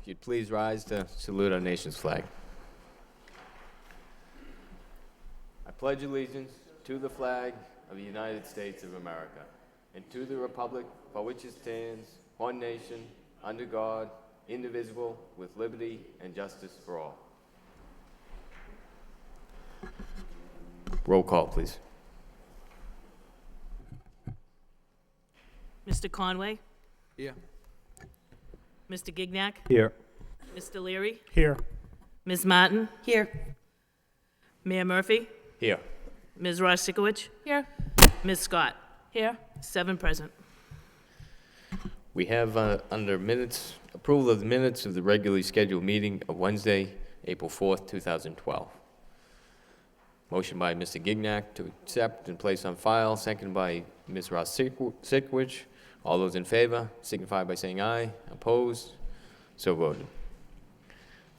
If you'd please rise to salute our nation's flag. I pledge allegiance to the flag of the United States of America and to the republic for which it stands, one nation, under God, indivisible, with liberty and justice for all. Roll call, please. Mr. Conway? Here. Mr. Gignac? Here. Mr. Leary? Here. Ms. Martin? Here. Mayor Murphy? Here. Ms. Ross-Sikowicz? Here. Ms. Scott? Here. 7 present. We have under minutes, approval of the minutes of the regularly scheduled meeting of Wednesday, April 4th, 2012. Motion by Mr. Gignac to accept and place on file, seconded by Ms. Ross-Sikowicz. All those in favor signify by saying aye. Opposed? So voted.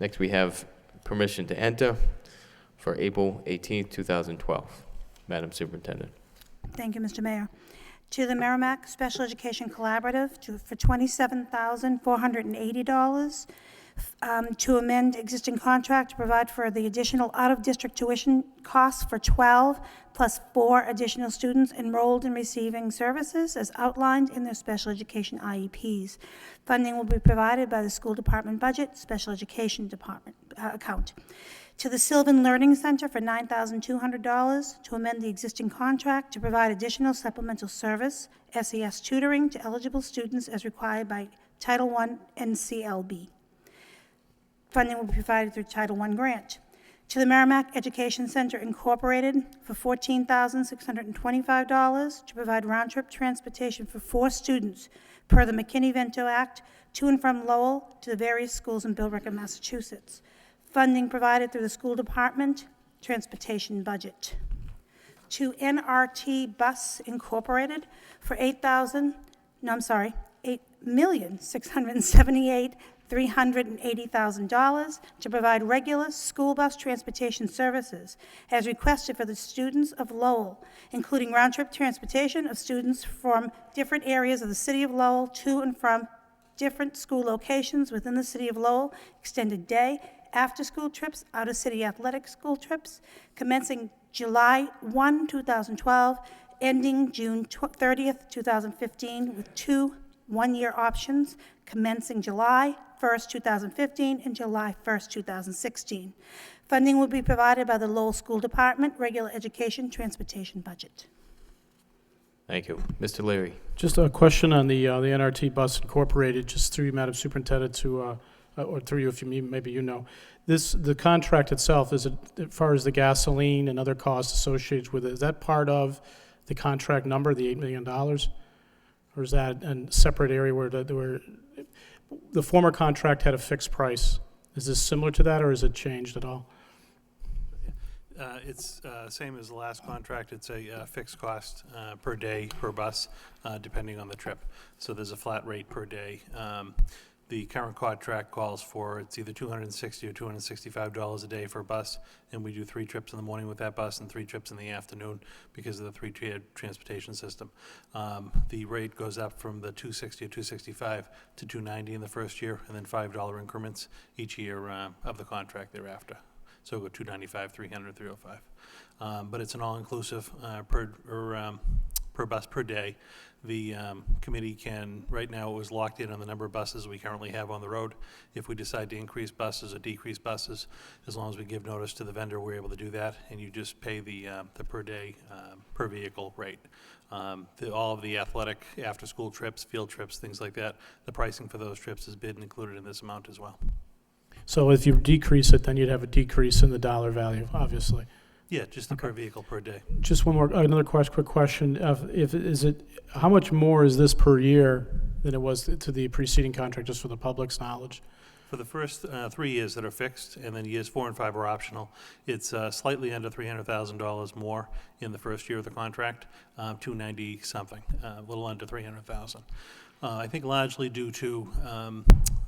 Next, we have permission to enter for April 18th, 2012. Madam Superintendent. Thank you, Mr. Mayor. To the Merrimack Special Education Collaborative for $27,480 to amend existing contract to provide for the additional out-of-district tuition costs for 12 plus 4 additional students enrolled in receiving services as outlined in their special education IEPs. Funding will be provided by the school department budget, special education department account. To the Sylvan Learning Center for $9,200 to amend the existing contract to provide additional supplemental service, SES tutoring to eligible students as required by Title I NCLB. Funding will be provided through Title I grant. To the Merrimack Education Center Incorporated for $14,625 to provide round-trip transportation for 4 students per the McKinney-Vento Act to and from Lowell to the various schools in Billerica, Massachusetts. Funding provided through the school department transportation budget. To NRT Bus Incorporated for $8,678,380,000 to provide regular school bus transportation services as requested for the students of Lowell, including round-trip transportation of students from different areas of the city of Lowell to and from different school locations within the city of Lowell, extended day, after-school trips, out-of-city athletic school trips, commencing July 1, 2012, ending June 30th, 2015, with 2 one-year options, commencing July 1st, 2015, and July 1st, 2016. Funding will be provided by the Lowell School Department regular education transportation budget. Thank you. Mr. Leary. Just a question on the NRT Bus Incorporated, just through you, Madam Superintendent, to or through you, if you maybe you know. The contract itself, is it, as far as the gasoline and other costs associated with it, is that part of the contract number, the $8 million? Or is that a separate area where the former contract had a fixed price? Is this similar to that, or has it changed at all? It's same as the last contract. It's a fixed cost per day, per bus, depending on the trip. So there's a flat rate per day. The current contract calls for it's either $260 or $265 a day for a bus, and we do 3 trips in the morning with that bus and 3 trips in the afternoon because of the 3-tiered transportation system. The rate goes up from the $260 or $265 to $290 in the first year, and then $5 increments each year of the contract thereafter. So go $295, $300, $305. But it's an all-inclusive per bus per day. The committee can, right now it was locked in on the number of buses we currently have on the road. If we decide to increase buses or decrease buses, as long as we give notice to the vendor, we're able to do that, and you just pay the per day, per vehicle rate. All of the athletic after-school trips, field trips, things like that, the pricing for those trips is bid and included in this amount as well. So if you decrease it, then you'd have a decrease in the dollar value, obviously. Yeah, just the per vehicle per day. Just another quick question. How much more is this per year than it was to the preceding contract, just for the public's knowledge? For the first 3 years that are fixed, and then years 4 and 5 are optional, it's slightly under $300,000 more in the first year of the contract, 290 something, a little under 300,000. I think largely due to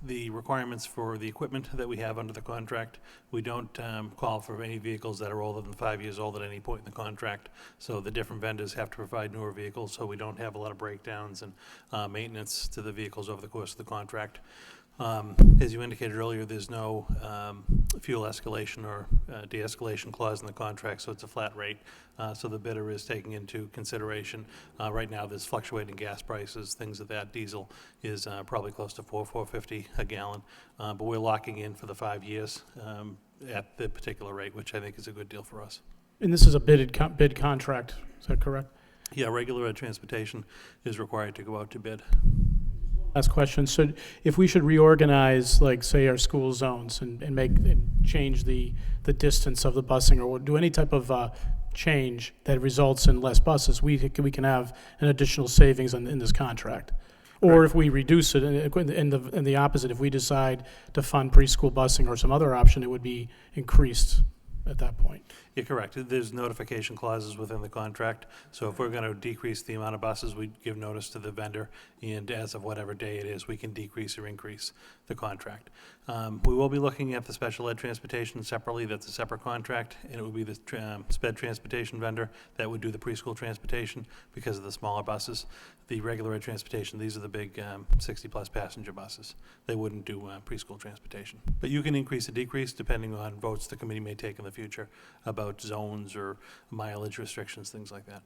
the requirements for the equipment that we have under the contract. We don't call for any vehicles that are older than 5 years old at any point in the contract. So the different vendors have to provide newer vehicles, so we don't have a lot of breakdowns and maintenance to the vehicles over the course of the contract. As you indicated earlier, there's no fuel escalation or de-escalation clause in the contract, so it's a flat rate. So the bidder is taking into consideration, right now, there's fluctuating gas prices, things of that. Diesel is probably close to $4.50 a gallon, but we're locking in for the 5 years at the particular rate, which I think is a good deal for us. And this is a bid contract, is that correct? Yeah, regular ed transportation is required to go out to bid. Last question, so if we should reorganize, like, say, our school zones and change the distance of the busing, or do any type of change that results in less buses, we can have an additional savings in this contract? Or if we reduce it, in the opposite, if we decide to fund preschool busing or some other option, it would be increased at that point? You're correct. There's notification clauses within the contract. So if we're going to decrease the amount of buses, we give notice to the vendor, and as of whatever day it is, we can decrease or increase the contract. We will be looking at the special ed transportation separately. That's a separate contract, and it would be the sped transportation vendor that would do the preschool transportation because of the smaller buses. The regular ed transportation, these are the big 60-plus passenger buses. They wouldn't do preschool transportation. But you can increase or decrease depending on votes the committee may take in the future about zones or mileage restrictions, things like that.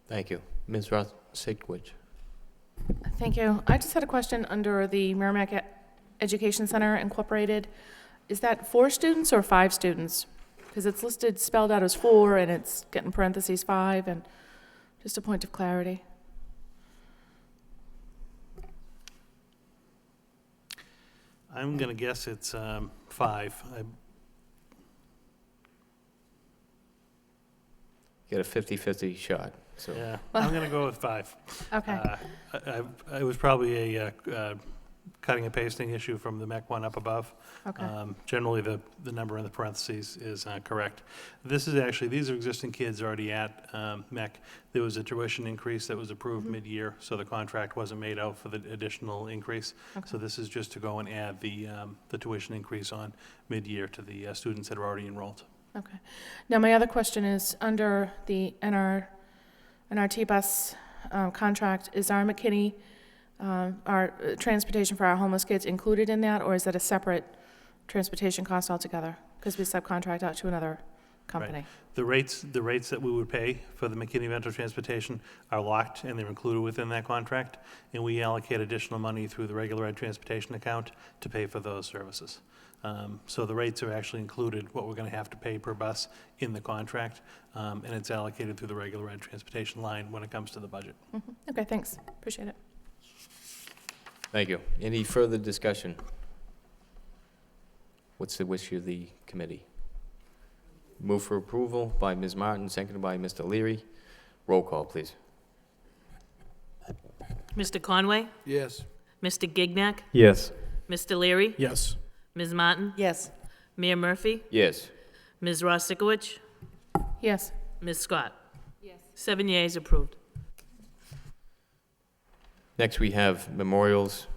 Thank you. Ms. Ross-Sikowicz. Thank you. I just had a question under the Merrimack Education Center Incorporated. Is that 4 students or 5 students? Because it's listed, spelled out as 4, and it's got in parentheses 5, and just a point of clarity. I'm going to guess it's 5. You got a 50-50 shot, so. Yeah, I'm going to go with 5. Okay. It was probably a cutting and pasting issue from the MEC one up above. Okay. Generally, the number in the parentheses is correct. This is actually, these are existing kids already at MEC. There was a tuition increase that was approved mid-year, so the contract wasn't made out for the additional increase. Okay. So this is just to go and add the tuition increase on mid-year to the students that are already enrolled. Okay. Now, my other question is, under the NRT bus contract, is our McKinney, our transportation for our homeless kids included in that, or is that a separate transportation cost altogether? Because we subcontract out to another company. The rates that we would pay for the McKinney rental transportation are locked, and they're included within that contract, and we allocate additional money through the regular ed transportation account to pay for those services. So the rates are actually included, what we're going to have to pay per bus in the contract, and it's allocated through the regular ed transportation line when it comes to the budget. Okay, thanks. Appreciate it. Thank you. Any further discussion? What's the wish of the committee? Move for approval by Ms. Martin, seconded by Mr. Leary. Roll call, please. Mr. Conway? Yes. Mr. Gignac? Yes. Mr. Leary? Yes. Ms. Martin? Yes. Mayor Murphy? Yes. Ms. Ross-Sikowicz? Yes. Ms. Scott? Yes. 7 yeas, approved. Next, we have memorials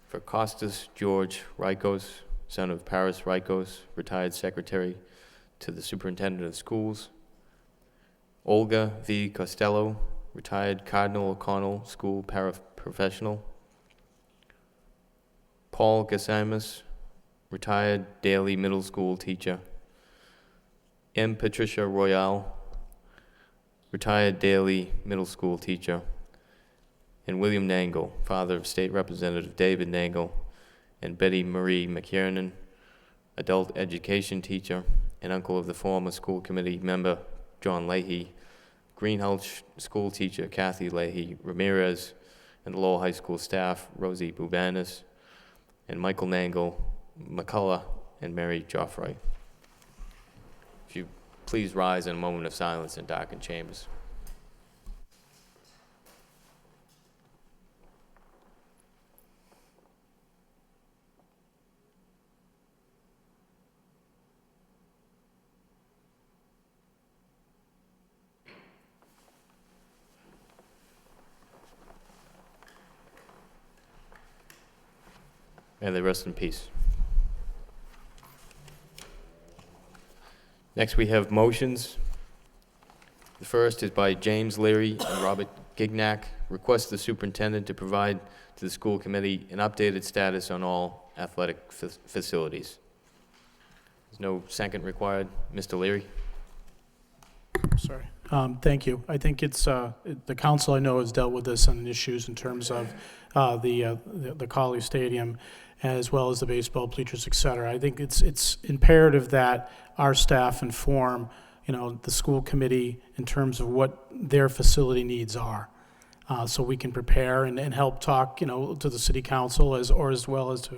for Costas George Rikos, son of Paris Rikos, retired secretary to the superintendent of schools. Olga V. Costello, retired Cardinal O'Connell School paraprofessional. Paul Gasimus, retired Daly Middle School teacher. M. Patricia Royale, retired Daly Middle School teacher. And William Nangle, father of State Representative David Nangle, and Betty Marie McKiernan, adult education teacher, and uncle of the former school committee member John Leahy, Greenhouse school teacher Kathy Leahy Ramirez, and the Lowell High School staff Rosie Bubanis, and Michael Nangle, McCullough, and Mary Joffrey. If you please rise in a moment of silence in darkened chambers. May they rest in peace. Next, we have motions. The first is by James Leary and Robert Gignac request the superintendent to provide to the school committee an updated status on all athletic facilities. There's no second required. Mr. Leary? Sorry. Thank you. I think it's, the council I know has dealt with this on issues in terms of the Colley Stadium, as well as the baseball bleachers, et cetera. I think it's imperative that our staff inform, the school committee in terms of what their facility needs are, so we can prepare and help talk, to the city council as well as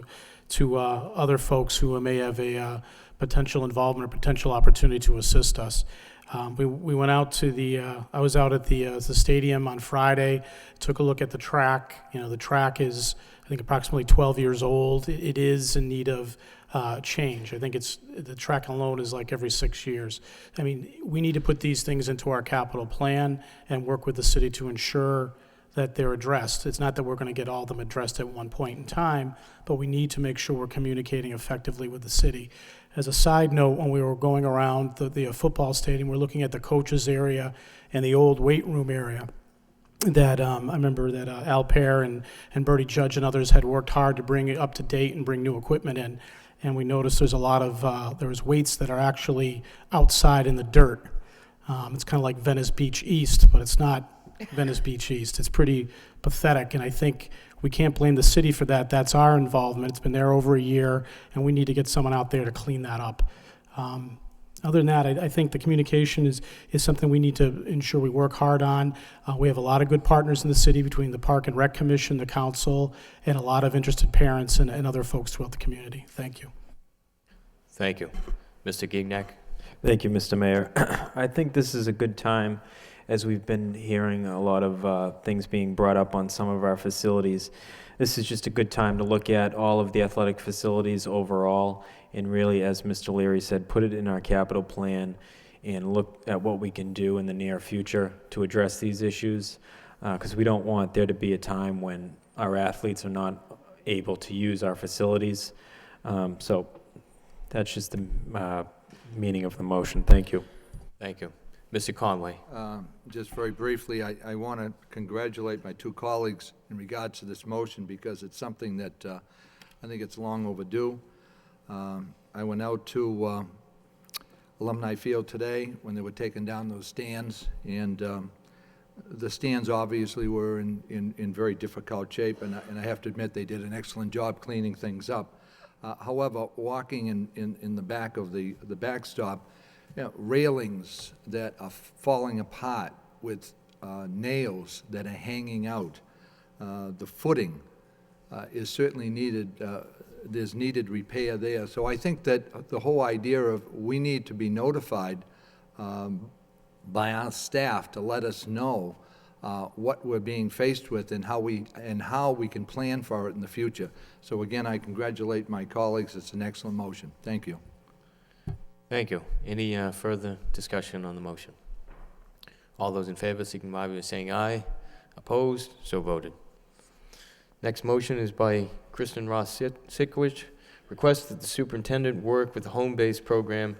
to other folks who may have a potential involvement or potential opportunity to assist us. We went out to I was out at the stadium on Friday, took a look at the track. The track is, I think, approximately 12 years old. It is in need of change. I think the track alone is like every 6 years. I mean, we need to put these things into our capital plan and work with the city to ensure that they're addressed. It's not that we're going to get all of them addressed at one point in time, but we need to make sure we're communicating effectively with the city. As a side note, when we were going around the football stadium, we're looking at the coaches area and the old weight room area that I remember that Al Pear and Bertie Judge and others had worked hard to bring it up to date and bring new equipment in. And we noticed there's a lot of, there's weights that are actually outside in the dirt. It's kind of like Venice Beach East, but it's not Venice Beach East. It's pretty pathetic, and I think we can't blame the city for that. That's our involvement. It's been there over a year, and we need to get someone out there to clean that up. Other than that, I think the communication is something we need to ensure we work hard on. We have a lot of good partners in the city between the Park and Rec Commission, the council, and a lot of interested parents and other folks throughout the community. Thank you. Thank you. Mr. Gignac? Thank you, Mr. Mayor. I think this is a good time, as we've been hearing a lot of things being brought up on some of our facilities. This is just a good time to look at all of the athletic facilities overall and really, as Mr. Leary said, put it in our capital plan and look at what we can do in the near future to address these issues, because we don't want there to be a time when our athletes are not able to use our facilities. So that's just the meaning of the motion. Thank you. Thank you. Mr. Conway? Just very briefly, I want to congratulate my two colleagues in regards to this motion because it's something that I think it's long overdue. I went out to Alumni Field today when they were taking down those stands, and the stands obviously were in very difficult shape, and I have to admit they did an excellent job cleaning things up. However, walking in the back of the backstop, railings that are falling apart with nails that are hanging out. The footing is certainly needed. There's needed repair there. So I think that the whole idea of we need to be notified by our staff to let us know what we're being faced with and how we can plan for it in the future. So again, I congratulate my colleagues. It's an excellent motion. Thank you. Thank you. Any further discussion on the motion? All those in favor, signify by saying aye. Opposed? So voted. Next motion is by Kristen Ross-Sikowicz. Request that the superintendent work with the home-based program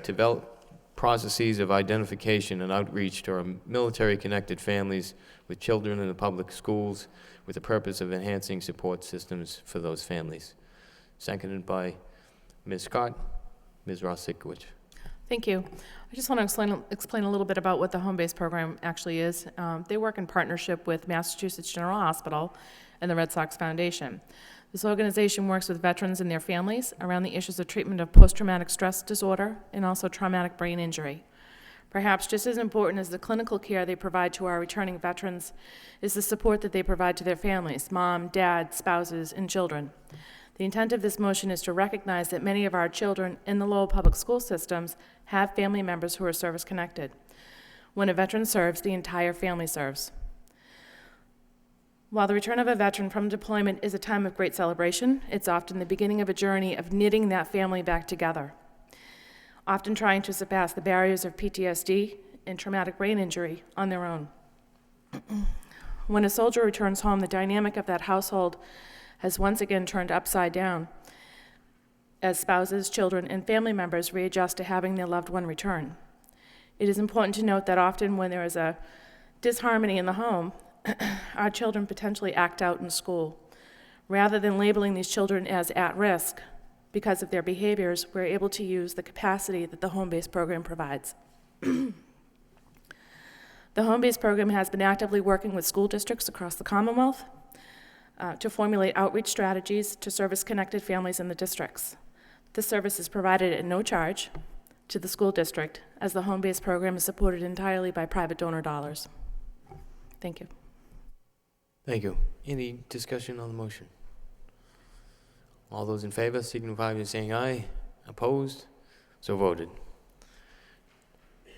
to develop processes of identification and outreach to our military-connected families with children in the public schools with the purpose of enhancing support systems for those families. Seconded by Ms. Scott. Ms. Ross-Sikowicz. Thank you. I just want to explain a little bit about what the home-based program actually is. They work in partnership with Massachusetts General Hospital and the Red Sox Foundation. This organization works with veterans and their families around the issues of treatment of post-traumatic stress disorder and also traumatic brain injury. Perhaps just as important as the clinical care they provide to our returning veterans is the support that they provide to their families, mom, dad, spouses, and children. The intent of this motion is to recognize that many of our children in the Lowell public school systems have family members who are service-connected. When a veteran serves, the entire family serves. While the return of a veteran from deployment is a time of great celebration, it's often the beginning of a journey of knitting that family back together, often trying to surpass the barriers of PTSD and traumatic brain injury on their own. When a soldier returns home, the dynamic of that household has once again turned upside down as spouses, children, and family members readjust to having their loved one return. It is important to note that often when there is a disharmony in the home, our children potentially act out in school. Rather than labeling these children as at risk because of their behaviors, we're able to use the capacity that the home-based program provides. The home-based program has been actively working with school districts across the Commonwealth to formulate outreach strategies to service connected families in the districts. This service is provided at no charge to the school district, as the home-based program is supported entirely by private donor dollars. Thank you. Thank you. Any discussion on the motion? All those in favor signify by saying aye. Opposed? So voted.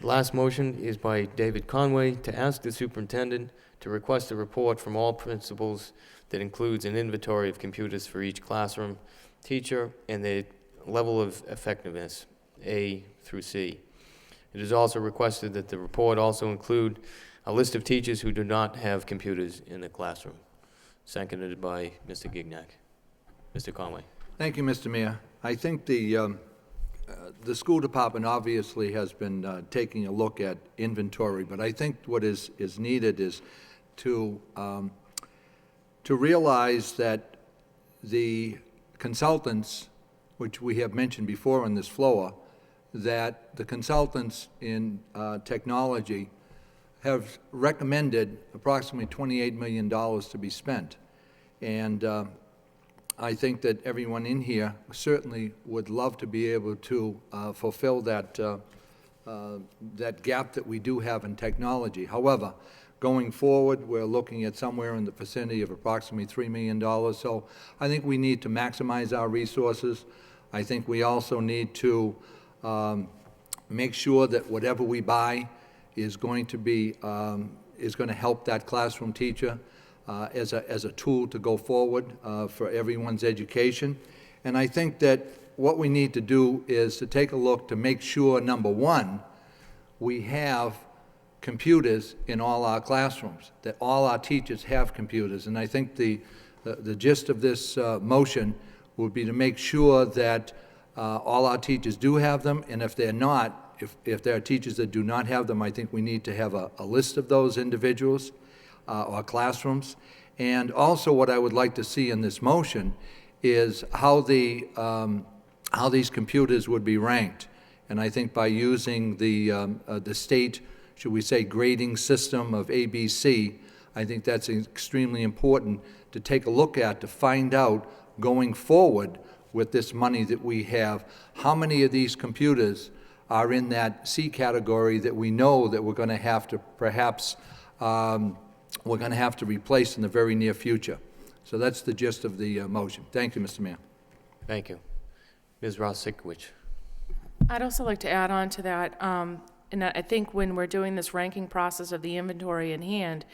The last motion is by David Conway to ask the superintendent to request a report from all principals that includes an inventory of computers for each classroom, teacher, and their level of effectiveness, A through C. It is also requested that the report also include a list of teachers who do not have computers in the classroom. Seconded by Mr. Gignac. Mr. Conway. Thank you, Mr. Mayor. I think the school department obviously has been taking a look at inventory, but I think what is needed is to realize that the consultants, which we have mentioned before on this floor, that the consultants in technology have recommended approximately $28 million to be spent. And I think that everyone in here certainly would love to be able to fulfill that gap that we do have in technology. However, going forward, we're looking at somewhere in the vicinity of approximately $3 million. So I think we need to maximize our resources. I think we also need to make sure that whatever we buy is going to be is going to help that classroom teacher as a tool to go forward for everyone's education. And I think that what we need to do is to take a look to make sure, number one, we have computers in all our classrooms, that all our teachers have computers. And I think the gist of this motion would be to make sure that all our teachers do have them, and if they're not, if there are teachers that do not have them, I think we need to have a list of those individuals or classrooms. And also what I would like to see in this motion is how these computers would be ranked. And I think by using the state, should we say, grading system of ABC, I think that's extremely important to take a look at, to find out going forward with this money that we have, how many of these computers are in that C category that we know that we're going to have to perhaps we're going to have to replace in the very near future. So that's the gist of the motion. Thank you, Mr. Mayor. Thank you. Ms. Ross-Sikowicz. I'd also like to add on to that, and I think when we're doing this ranking process of the inventory in hand,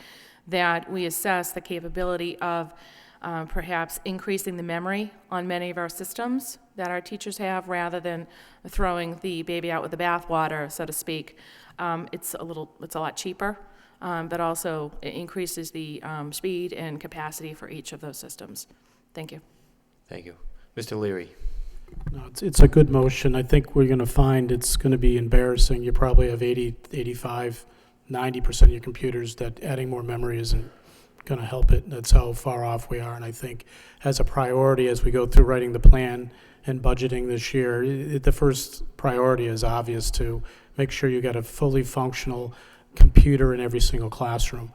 that we assess the capability of perhaps increasing the memory on many of our systems that our teachers have, rather than throwing the baby out with the bathwater, so to speak. It's a lot cheaper, but also it increases the speed and capacity for each of those systems. Thank you. Thank you. Mr. Leary. No, it's a good motion. I think we're going to find it's going to be embarrassing. You probably have 80, 85, 90% of your computers that adding more memory isn't going to help it. That's how far off we are. And I think as a priority, as we go through writing the plan and budgeting this year, the first priority is obvious to make sure you got a fully functional computer in every single classroom.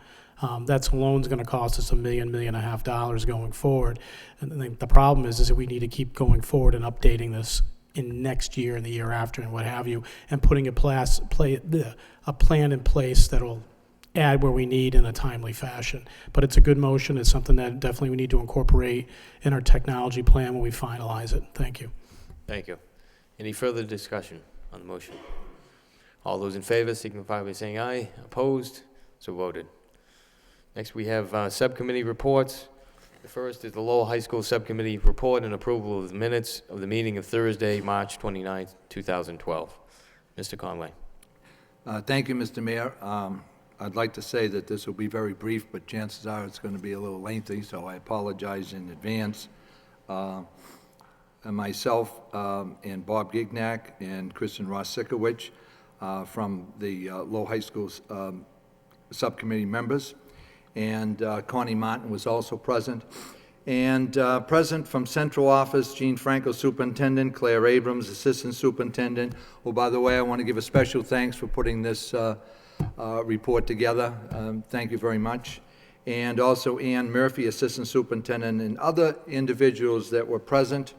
That's alone is going to cost us $1 million, $1.5 million going forward. And I think the problem is that we need to keep going forward and updating this in next year and the year after and what have you, and putting a plan in place that'll add where we need in a timely fashion. But it's a good motion. It's something that definitely we need to incorporate in our technology plan when we finalize it. Thank you. Thank you. Any further discussion on the motion? All those in favor signify by saying aye. Opposed? So voted. Next, we have subcommittee reports. The first is the Lowell High School Subcommittee report and approval of the minutes of the meeting of Thursday, March 29th, 2012. Mr. Conway. Thank you, Mr. Mayor. I'd like to say that this will be very brief, but chances are it's going to be a little lengthy, so I apologize in advance. And myself and Bob Gignac and Kristen Ross-Sikowicz from the Lowell High School subcommittee members, and Connie Martin was also present. And present from Central Office, Gene Franco, Superintendent, Claire Abrams, Assistant Superintendent. Oh, by the way, I want to give a special thanks for putting this report together. Thank you very much. And also Ann Murphy, Assistant Superintendent, and other individuals that were present.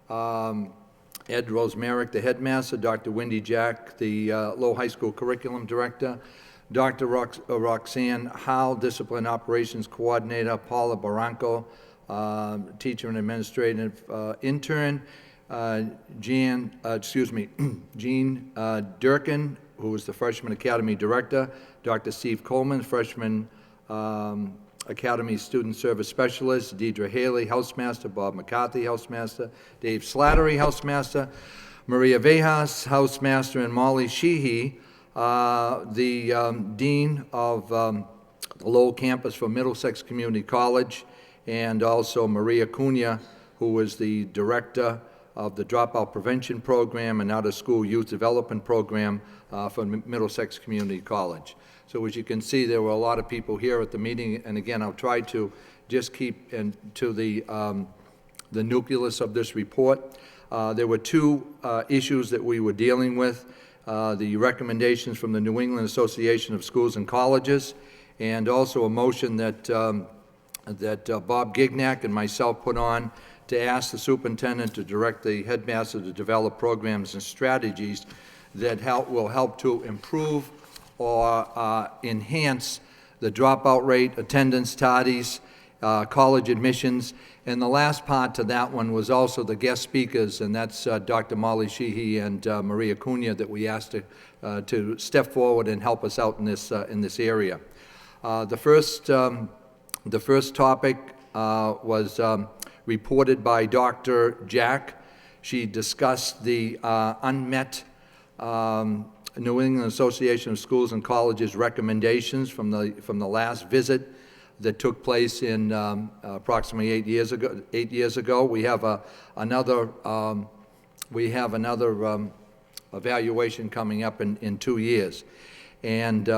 Ed Rosemerick, the headmaster, Dr. Wendy Jack, the Lowell High School Curriculum Director, Dr. Roxanne Howell, Discipline Operations Coordinator, Paula Barranco, Teacher and Administrative Intern, Jean Durkin, who was the Freshman Academy Director, Dr. Steve Coleman, Freshman Academy Student Service Specialist, Deidre Haley, Housemaster, Bob McCarthy, Housemaster, Dave Slattery, Housemaster, Maria Vejas, Housemaster, and Molly Sheehy, the Dean of the Lowell campus for Middlesex Community College, and also Maria Cunha, who was the Director of the Dropout Prevention Program and Out-of-School Youth Development Program for Middlesex Community College. So as you can see, there were a lot of people here at the meeting, and again, I'll try to just keep to the nucleus of this report. There were two issues that we were dealing with, the recommendations from the New England Association of Schools and Colleges, and also a motion that Bob Gignac and myself put on to ask the superintendent to direct the headmaster to develop programs and strategies that will help to improve or enhance the dropout rate, attendance, tardies, college admissions. And the last part to that one was also the guest speakers, and that's Dr. Molly Sheehy and Maria Cunha that we asked to step forward and help us out in this area. The first topic was reported by Dr. Jack. She discussed the unmet New England Association of Schools and Colleges recommendations from the last visit that took place in approximately 8 years ago. 8 years ago, we have another evaluation coming up in 2 years, and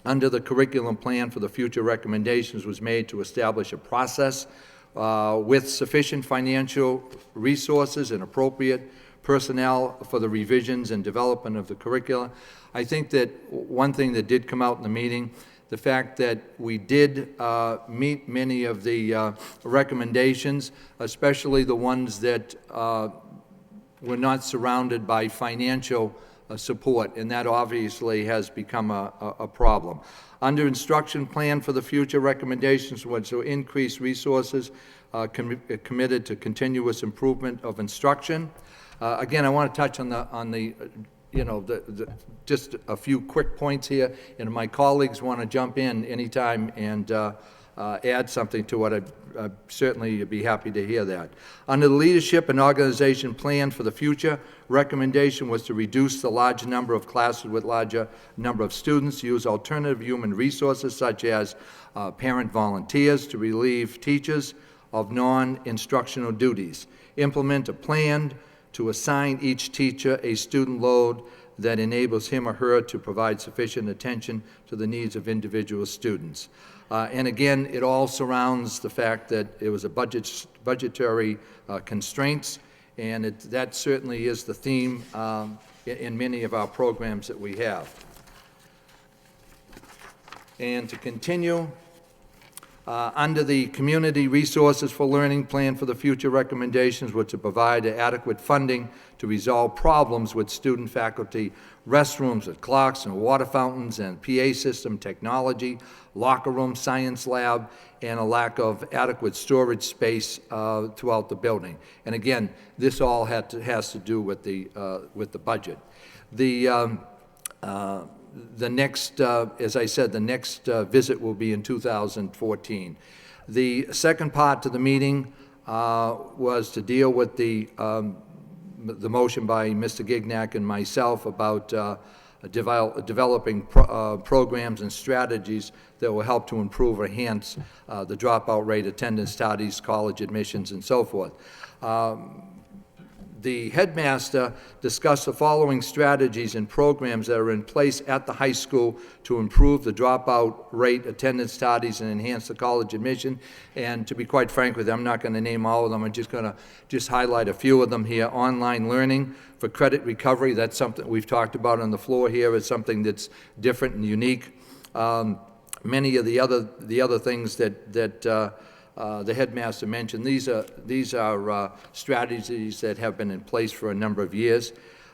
under the curriculum plan for the future recommendations was made to establish a process with sufficient financial resources and appropriate personnel for the revisions and development of the curricula. I think that one thing that did come out in the meeting, the fact that we did meet many of the recommendations, especially the ones that were not surrounded by financial support, and that obviously has become a problem. Under instruction plan for the future, recommendations was to increase resources committed to continuous improvement of instruction. Again, I want to touch on the just a few quick points here, and my colleagues want to jump in anytime and add something to it. I'd certainly be happy to hear that. Under the leadership and organization plan for the future, recommendation was to reduce the large number of classes with larger number of students, use alternative human resources such as parent volunteers to relieve teachers of non-instructional duties, implement a plan to assign each teacher a student load that enables him or her to provide sufficient attention to the needs of individual students. And again, it all surrounds the fact that it was a budgetary constraints, and that certainly is the theme in many of our programs that we have. And to continue, under the Community Resources for Learning Plan for the future, recommendations were to provide adequate funding to resolve problems with student-faculty restrooms, with clocks and water fountains and PA system technology, locker room, science lab, and a lack of adequate storage space throughout the building. And again, this all has to do with the budget. The next, as I said, the next visit will be in 2014. The second part to the meeting was to deal with the motion by Mr. Gignac and myself about developing programs and strategies that will help to improve or enhance the dropout rate, attendance, tardies, college admissions, and so forth. The headmaster discussed the following strategies and programs that are in place at the high school to improve the dropout rate, attendance studies, and enhance the college admission. And to be quite frank with you, I'm not going to name all of them. I'm just going to highlight a few of them here. Online learning for credit recovery, that's something we've talked about on the floor here, is something that's different and unique. Many of the other things that the headmaster mentioned, these are strategies that have been in place for a number of years.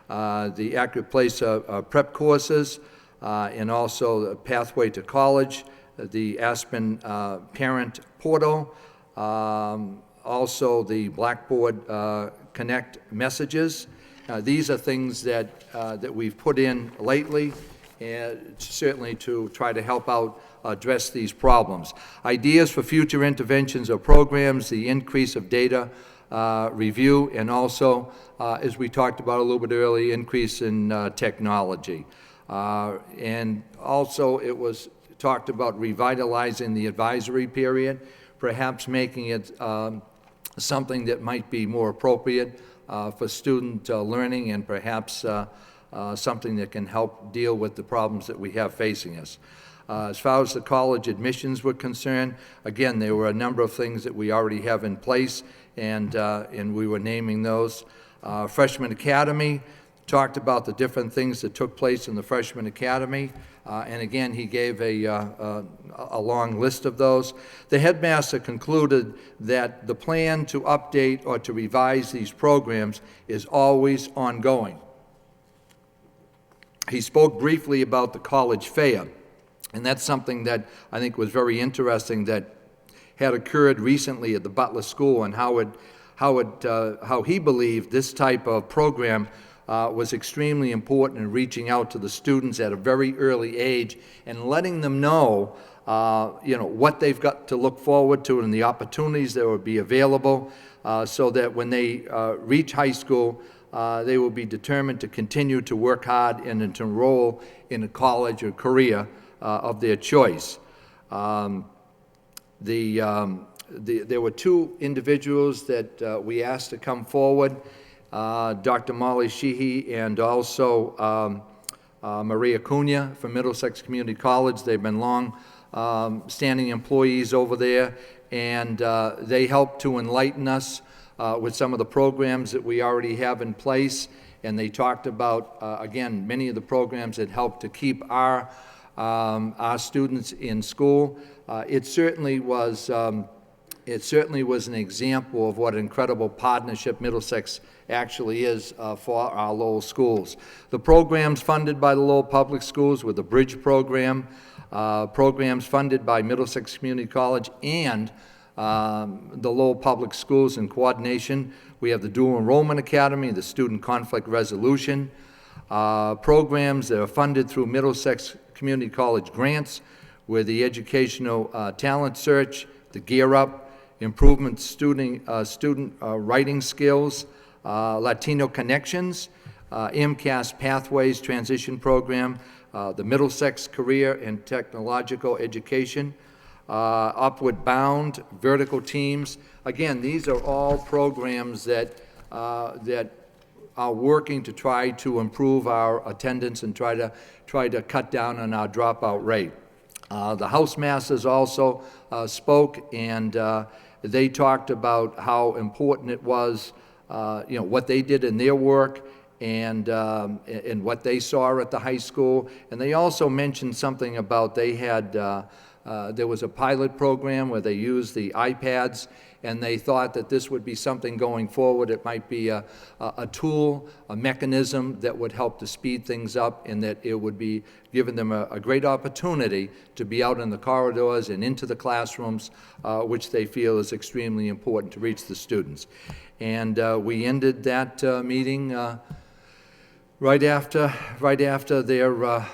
The Accurate Place prep courses, and also the Pathway to College, the Aspen Parent Portal, also the Blackboard Connect messages. These are things that we've put in lately, and certainly to try to help out address these problems. Ideas for future interventions or programs, the increase of data review, and also, as we talked about a little bit earlier, increase in technology. And also, it was talked about revitalizing the advisory period, perhaps making it something that might be more appropriate for student learning, and perhaps something that can help deal with the problems that we have facing us. As far as the college admissions were concerned, again, there were a number of things that we already have in place, and we were naming those. Freshman Academy, talked about the different things that took place in the Freshman Academy, and again, he gave a long list of those. The headmaster concluded that the plan to update or to revise these programs is always ongoing. He spoke briefly about the college fair, and that's something that I think was very interesting, that had occurred recently at the Butler School, and how he believed this type of program was extremely important in reaching out to the students at a very early age and letting them know, what they've got to look forward to and the opportunities that will be available, so that when they reach high school, they will be determined to continue to work hard and to enroll in a college or career of their choice. There were two individuals that we asked to come forward, Dr. Molly Sheehy and also Maria Cunha from Middlesex Community College. They've been long-standing employees over there, and they helped to enlighten us with some of the programs that we already have in place. And they talked about, again, many of the programs that help to keep our students in school. It certainly was an example of what an incredible partnership Middlesex actually is for our Lowell schools. The programs funded by the Lowell Public Schools were the Bridge Program, programs funded by Middlesex Community College and the Lowell Public Schools in coordination. We have the Dual Enrollment Academy, the Student Conflict Resolution, programs that are funded through Middlesex Community College grants, with the Educational Talent Search, the Gear Up, Improvement Student Writing Skills, Latino Connections, MCAS Pathways Transition Program, the Middlesex Career and Technological Education, Upward Bound, Vertical Teams. Again, these are all programs that are working to try to improve our attendance and try to cut down on our dropout rate. The House Masters also spoke, and they talked about how important it was, what they did in their work and what they saw at the high school. And they also mentioned something about there was a pilot program where they used the iPads, and they thought that this would be something going forward. It might be a tool, a mechanism that would help to speed things up, and that it would be giving them a great opportunity to be out in the corridors and into the classrooms, which they feel is extremely important to reach the students. And we ended that meeting right after their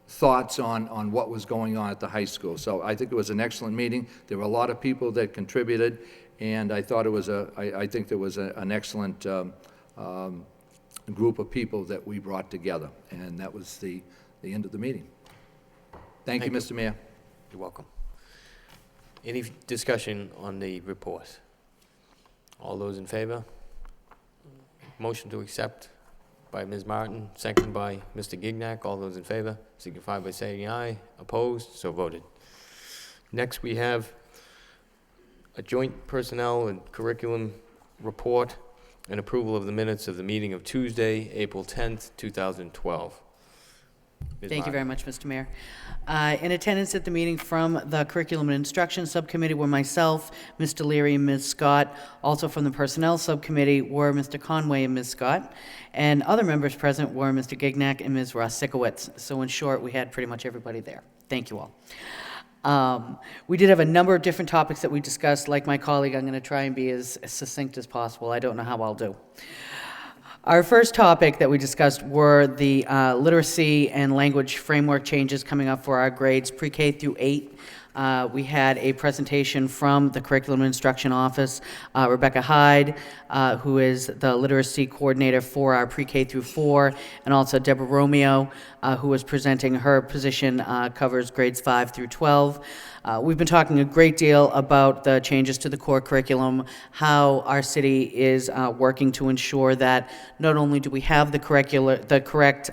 thoughts on what was going on at the high school. So I think it was an excellent meeting. There were a lot of people that contributed, and I thought it was I think there was an excellent group of people that we brought together, and that was the end of the meeting. Thank you, Mr. Mayor. You're welcome. Any discussion on the report? All those in favor? Motion to accept by Ms. Martin, second by Mr. Gignac. All those in favor signify by saying aye. Opposed? So voted. Next, we have a joint personnel and curriculum report and approval of the minutes of the meeting of Tuesday, April 10th, 2012. Ms. Thank you Martin. very much, Mr. Mayor. In attendance at the meeting from the Curriculum and Instruction Subcommittee were myself, Mr. Leary, and Ms. Scott. Also from the Personnel Subcommittee were Mr. Conway and Ms. Scott. And other members present were Mr. Gignac and Ms. Ross-Sikowitz. So in short, we had pretty much everybody there. Thank you all. We did have a number of different topics that we discussed. Like my colleague, I'm going to try and be as succinct as possible. I don't know how I'll do. Our first topic that we discussed were the literacy and language framework changes coming up for our grades pre-K through 8. We had a presentation from the Curriculum and Instruction Office, Rebecca Hyde, who is the literacy coordinator for our pre-K through 4, and also Deborah Romeo, who was presenting. Her position covers grades 5 through 12. We've been talking a great deal about the changes to the core curriculum, how our city is working to ensure that not only do we have the correct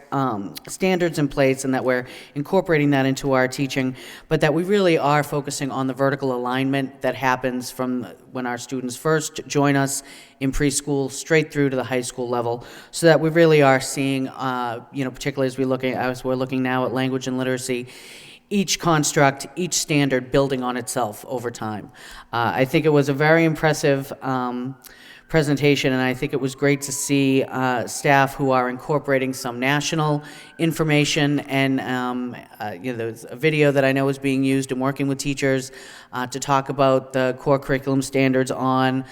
standards in place and that we're incorporating that into our teaching, but that we really are focusing on the vertical alignment that happens from when our students first join us in preschool straight through to the high school level, so that we really are seeing, particularly as we're looking now at language and literacy, each construct, each standard building on itself over time. I think it was a very impressive presentation, and I think it was great to see staff who are incorporating some national information, and there's a video that I know is being used in working with teachers to talk about the core curriculum standards on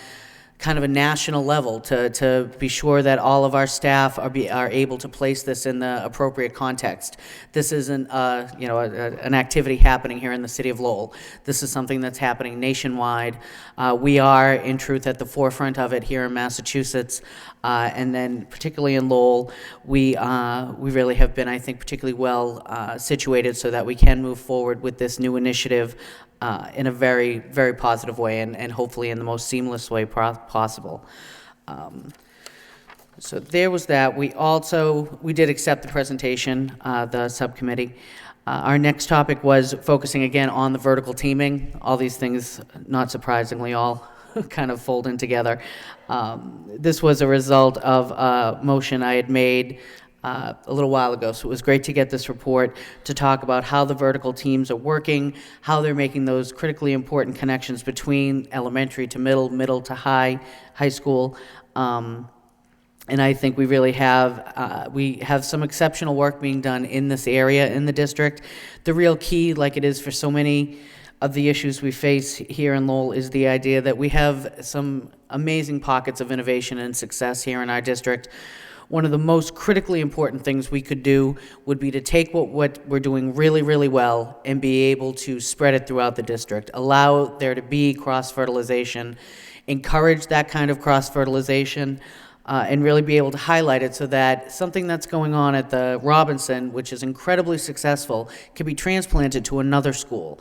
kind of a national level, to be sure that all of our staff are able to place this in the appropriate context. This isn't an activity happening here in the city of Lowell. This is something that's happening nationwide. We are, in truth, at the forefront of it here in Massachusetts, and then particularly in Lowell, we really have been, I think, particularly well situated so that we can move forward with this new initiative in a very, very positive way, and hopefully in the most seamless way possible. So there was that. We did accept the presentation, the subcommittee. Our next topic was focusing again on the vertical teaming. All these things, not surprisingly, all kind of fold in together. This was a result of a motion I had made a little while ago, so it was great to get this report to talk about how the vertical teams are working, how they're making those critically important connections between elementary to middle to high school. And I think we really have some exceptional work being done in this area in the district. The real key, like it is for so many of the issues we face here in Lowell, is the idea that we have some amazing pockets of innovation and success here in our district. One of the most critically important things we could do would be to take what we're doing really, really well and be able to spread it throughout the district, allow there to be cross-fertilization, encourage that kind of cross-fertilization, and really be able to highlight it so that something that's going on at the Robinson, which is incredibly successful, can be transplanted to another school.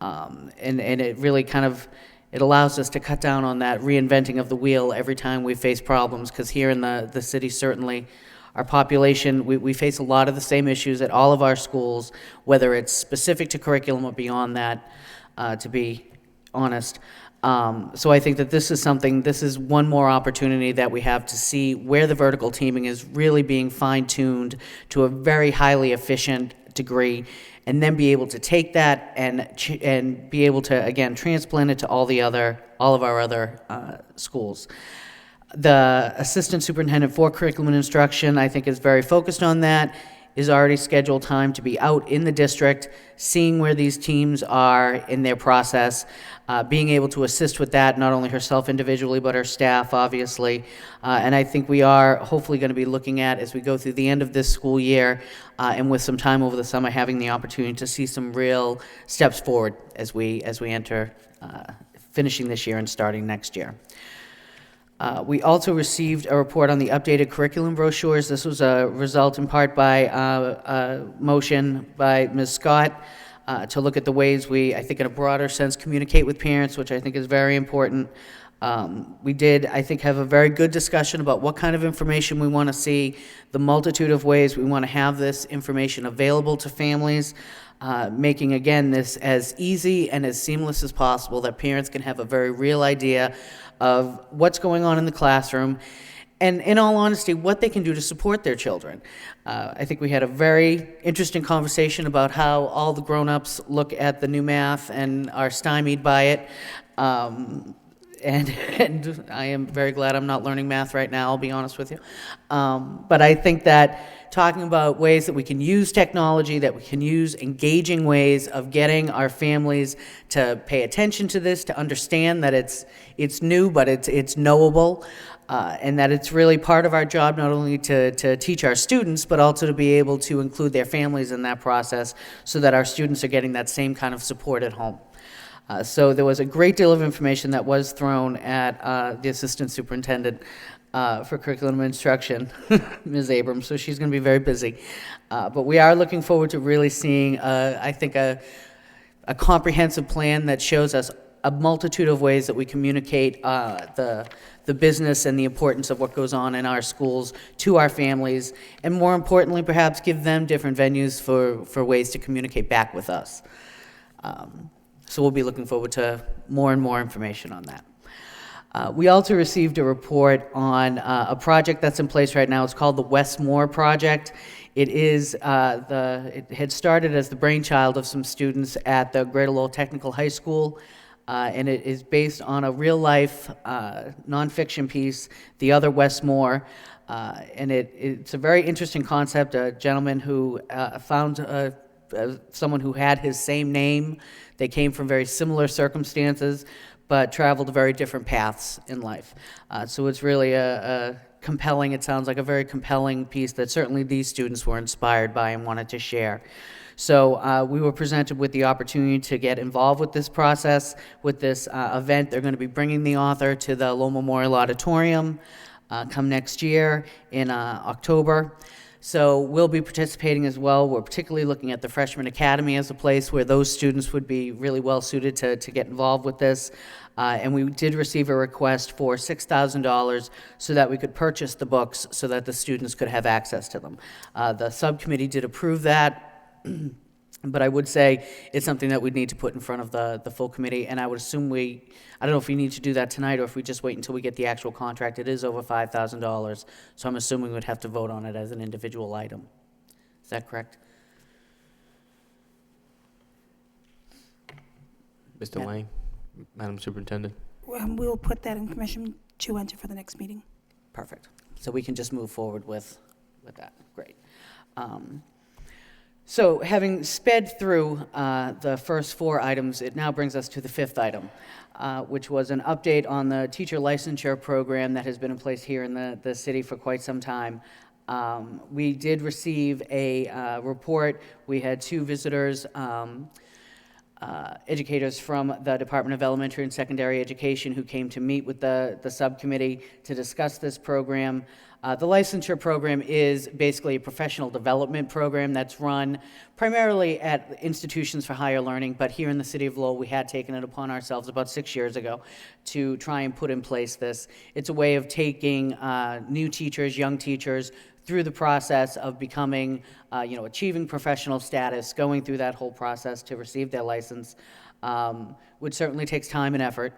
And it really kind of, it allows us to cut down on that reinventing of the wheel every time we face problems, because here in the city, certainly, our population, we face a lot of the same issues at all of our schools, whether it's specific to curriculum or beyond that, to be honest. So I think that this is one more opportunity that we have to see where the vertical teaming is really being fine-tuned to a very highly efficient degree, and then be able to take that and be able to, again, transplant it to all of our other schools. The assistant superintendent for curriculum and instruction, I think, is very focused on that, is already scheduled time to be out in the district, seeing where these teams are in their process, being able to assist with that, not only herself individually, but her staff, obviously. And I think we are hopefully going to be looking at, as we go through the end of this school year, and with some time over the summer, having the opportunity to see some real steps forward as we enter finishing this year and starting next year. We also received a report on the updated curriculum brochures. This was a result in part by a motion by Ms. Scott to look at the ways we, I think in a broader sense, communicate with parents, which I think is very important. We did, I think, have a very good discussion about what kind of information we want to see, the multitude of ways we want to have this information available to families, making, again, this as easy and as seamless as possible, that parents can have a very real idea of what's going on in the classroom, and in all honesty, what they can do to support their children. I think we had a very interesting conversation about how all the grown-ups look at the new math and are stymied by it. And I am very glad I'm not learning math right now, I'll be honest with you. But I think that talking about ways that we can use technology, that we can use engaging ways of getting our families to pay attention to this, to understand that it's new, but it's knowable, and that it's really part of our job not only to teach our students, but also to be able to include their families in that process so that our students are getting that same kind of support at home. So there was a great deal of information that was thrown at the Assistant Superintendent for Curriculum and Instruction, Ms. Abrams, so she's going to be very busy. But we are looking forward to really seeing, I think, a comprehensive plan that shows us a multitude of ways that we communicate the business and the importance of what goes on in our schools to our families, and more importantly, perhaps give them different venues for ways to communicate back with us. So we'll be looking forward to more and more information on that. We also received a report on a project that's in place right now. It's called the Westmore Project. It had started as the brainchild of some students at the Greater Lowell Technical High School, and it is based on a real-life nonfiction piece, The Other Westmore, and it's a very interesting concept. A gentleman who found someone who had his same name. They came from very similar circumstances, but traveled very different paths in life. So it's really a compelling, it sounds like a very compelling piece that certainly these students were inspired by and wanted to share. So we were presented with the opportunity to get involved with this process, with this event. They're going to be bringing the author to the Lowell Memorial Auditorium come next year in October. So we'll be participating as well. We're particularly looking at the Freshman Academy as a place where those students would be really well suited to get involved with this. And we did receive a request for $6,000 so that we could purchase the books so that the students could have access to them. The subcommittee did approve that. But I would say it's something that we'd need to put in front of the full committee, and I would assume I don't know if we need to do that tonight or if we just wait until we get the actual contract. It is over $5,000, so I'm assuming we'd have to vote on it as an individual item. Is that correct? Mr. Yeah. Lang, Madam Superintendent. We'll put that information to enter for the next meeting. Perfect. So we can just move forward with that. Great. So having sped through the first 4 items, it now brings us to the 5th item, which was an update on the teacher licensure program that has been in place here in the city for quite some time. We did receive a report. We had 2 visitors, educators from the Department of Elementary and Secondary Education who came to meet with the subcommittee to discuss this program. The licensure program is basically a professional development program that's run primarily at institutions for higher learning, but here in the city of Lowell, we had taken it upon ourselves about 6 years ago to try and put in place this. It's a way of taking new teachers, young teachers, through the process of becoming, achieving professional status, going through that whole process to receive their license, which certainly takes time and effort.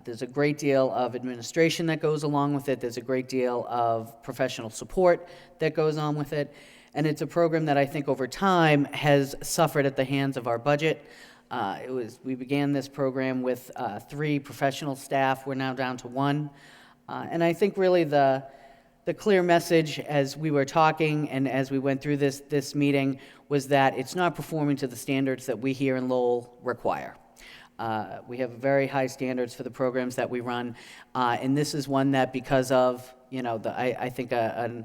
There's a great deal of administration that goes along with it. There's a great deal of professional support that goes on with it. And it's a program that I think over time has suffered at the hands of our budget. We began this program with 3 professional staff. We're now down to 1. And I think really the clear message as we were talking and as we went through this meeting was that it's not performing to the standards that we here in Lowell require. We have very high standards for the programs that we run, and this is one that because of, I think a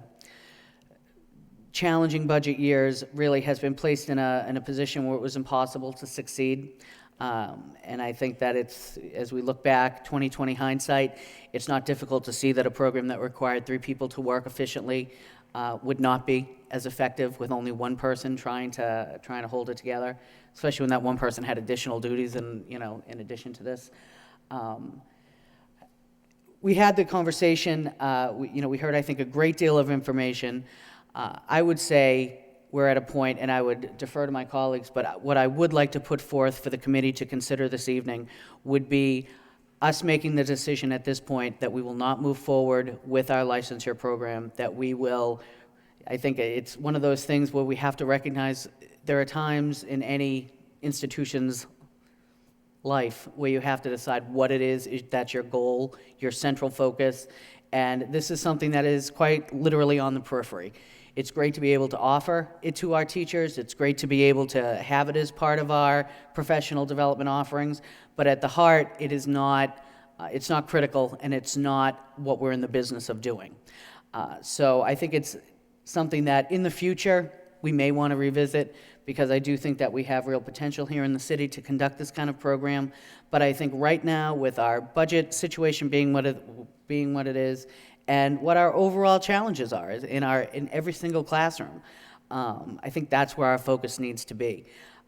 challenging budget years really has been placed in a position where it was impossible to succeed. And I think that as we look back, 2020 hindsight, it's not difficult to see that a program that required 3 people to work efficiently would not be as effective with only one person trying to hold it together, especially when that one person had additional duties and, in addition to this. we had the conversation, we heard, I think, a great deal of information. I would say we're at a point, and I would defer to my colleagues, but what I would like to put forth for the committee to consider this evening would be us making the decision at this point that we will not move forward with our licensure program, that we will, I think it's one of those things where we have to recognize there are times in any institution's life where you have to decide what it is that's your goal, your central focus, and this is something that is quite literally on the periphery. It's great to be able to offer it to our teachers. It's great to be able to have it as part of our professional development offerings, but at the heart, it is not, it's not critical, and it's not what we're in the business of doing. So I think it's something that in the future we may want to revisit, because I do think that we have real potential here in the city to conduct this kind of program. But I think right now, with our budget situation being what it is, and what our overall challenges are in every single classroom, I think that's where our focus needs to be.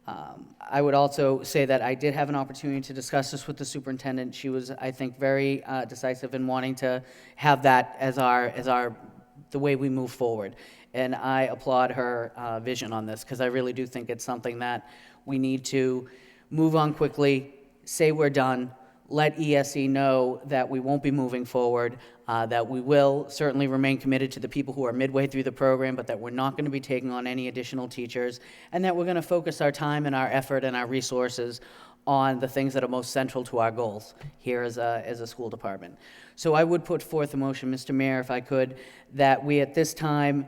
I would also say that I did have an opportunity to discuss this with the superintendent. She was, I think, very decisive in wanting to have that as the way we move forward. And I applaud her vision on this, because I really do think it's something that we need to move on quickly, say we're done, let ESE know that we won't be moving forward, that we will certainly remain committed to the people who are midway through the program, but that we're not going to be taking on any additional teachers, and that we're going to focus our time and our effort and our resources on the things that are most central to our goals here as a school department. So I would put forth a motion, Mr. Mayor, if I could, that we at this time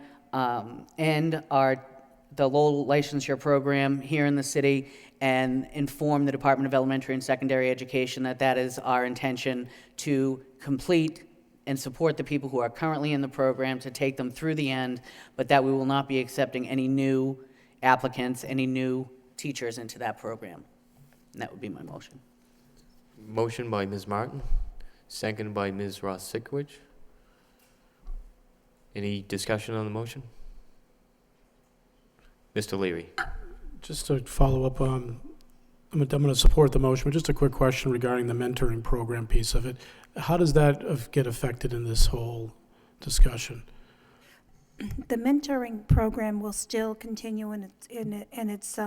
end the Lowell licensure program here in the city and inform the Department of Elementary and Secondary Education that that is our intention to complete and support the people who are currently in the program, to take them through the end, but that we will not be accepting any new applicants, any new teachers into that program. And that would be my motion. Motion by Ms. Martin, seconded by Ms. Ross Sikowicz. Any discussion on the motion? Mr. Leary. Just to follow up on, I'm going to support the motion, but just a quick question regarding the mentoring program piece of it. How does that get affected in this whole discussion? The mentoring program will still continue in its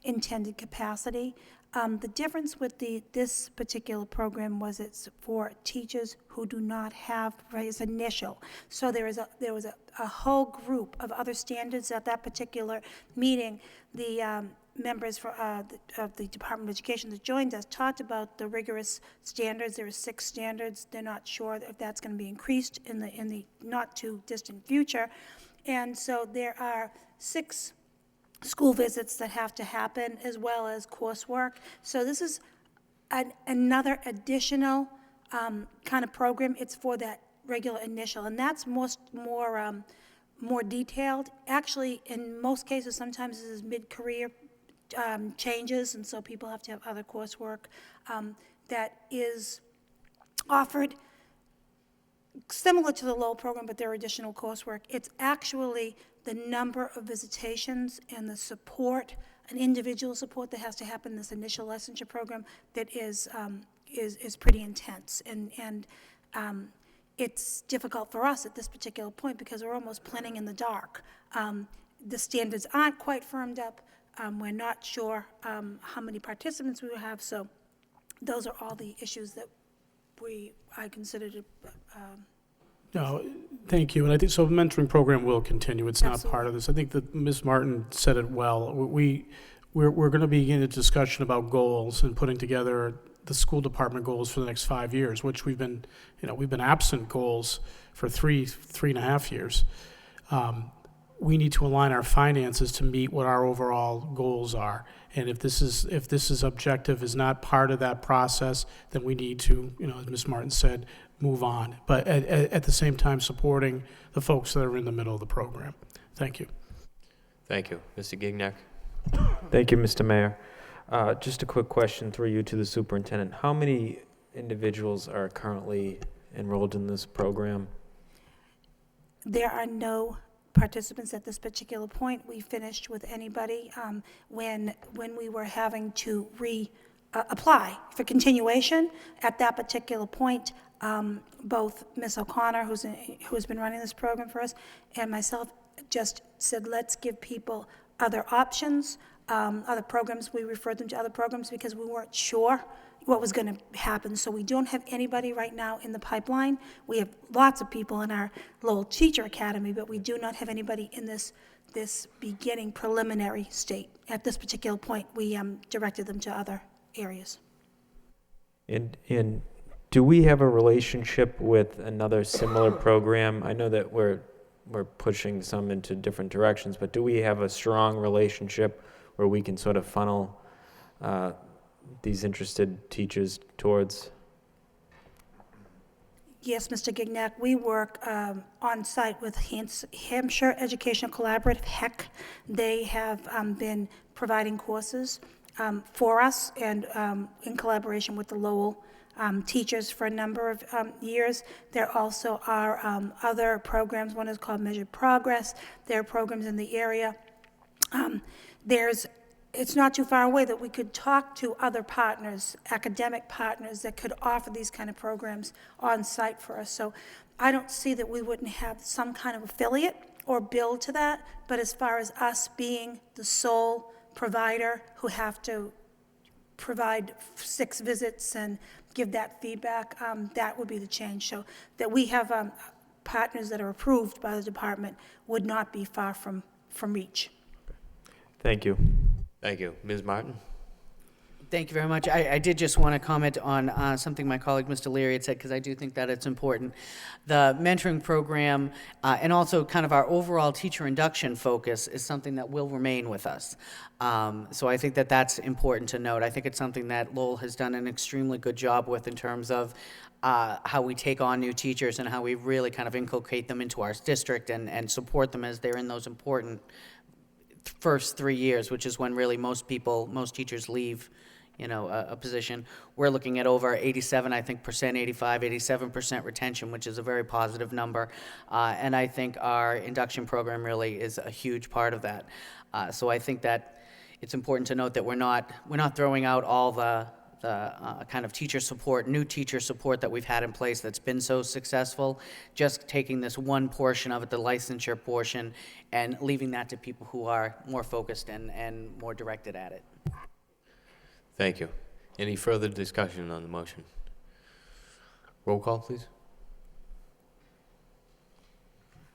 intended capacity. The difference with this particular program was it's for teachers who do not have, right, it's initial. So there was a whole group of other standards at that particular meeting. The members of the Department of Education that joined us talked about the rigorous standards. There are 6 standards. They're not sure if that's going to be increased in the not too distant future. And so there are 6 school visits that have to happen, as well as coursework. So this is another additional kind of program. It's for that regular initial, and that's more detailed. Actually, in most cases, sometimes this is mid-career changes, and so people have to have other coursework that is offered similar to the Lowell program, but there are additional coursework. It's actually the number of visitations and the support, an individual support that has to happen in this initial licensure program that is pretty intense. And it's difficult for us at this particular point because we're almost planning in the dark. The standards aren't quite firmed up. We're not sure how many participants we will have, so those are all the issues that I consider to No, thank you. And I think, so the mentoring program will continue. It's not part of this. I think that Ms. Martin said it well. We're going to begin a discussion about goals and putting together the school department goals for the next 5 years, which we've been absent goals for three and a half years. We need to align our finances to meet what our overall goals are. And if this is objective is not part of that process, then we need to, as Ms. Martin said, move on. But at the same time, supporting the folks that are in the middle of the program. Thank you. Thank you. Mr. Gignac. Thank you, Mr. Mayor. Just a quick question through you to the superintendent. How many individuals are currently enrolled in this program? There are no participants at this particular point. We finished with anybody when we were having to apply for continuation. At that particular point, both Ms. O'Connor, who's been running this program for us, and myself just said, let's give people other options, other programs. We referred them to other programs because we weren't sure what was going to happen. So we don't have anybody right now in the pipeline. We have lots of people in our Lowell Teacher Academy, but we do not have anybody in this beginning preliminary state. At this particular point, we directed them to other areas. And do we have a relationship with another similar program? I know that we're pushing some into different directions, but do we have a strong relationship where we can sort of funnel these interested teachers towards? Yes, Mr. Gignac, we work on site with Hampshire Educational Collaborative, HEC. They have been providing courses for us and in collaboration with the Lowell teachers for a number of years. There also are other programs. One is called Measured Progress. There are programs in the area. It's not too far away that we could talk to other partners, academic partners, that could offer these kind of programs on site for us. So I don't see that we wouldn't have some kind of affiliate or build to that, but as far as us being the sole provider who have to provide 6 visits and give that feedback, that would be the change. So that we have partners that are approved by the department would not be far from reach. Thank you. Thank you. Ms. Martin? Thank you very much. I did just want to comment on something my colleague, Mr. Leary, had said, because I do think that it's important. The mentoring program and also kind of our overall teacher induction focus is something that will remain with us. So I think that that's important to note. I think it's something that Lowell has done an extremely good job with in terms of how we take on new teachers and how we really kind of inculcate them into our district and support them as they're in those important first 3 years, which is when really most teachers leave, a position. We're looking at over 87, I think, 87% retention, which is a very positive number. And I think our induction program really is a huge part of that. So I think that it's important to note that we're not throwing out all the kind of new teacher support that we've had in place that's been so successful, just taking this one portion of it, the licensure portion, and leaving that to people who are more focused and more directed at it. Thank you. Any further discussion on the motion? Roll call, please.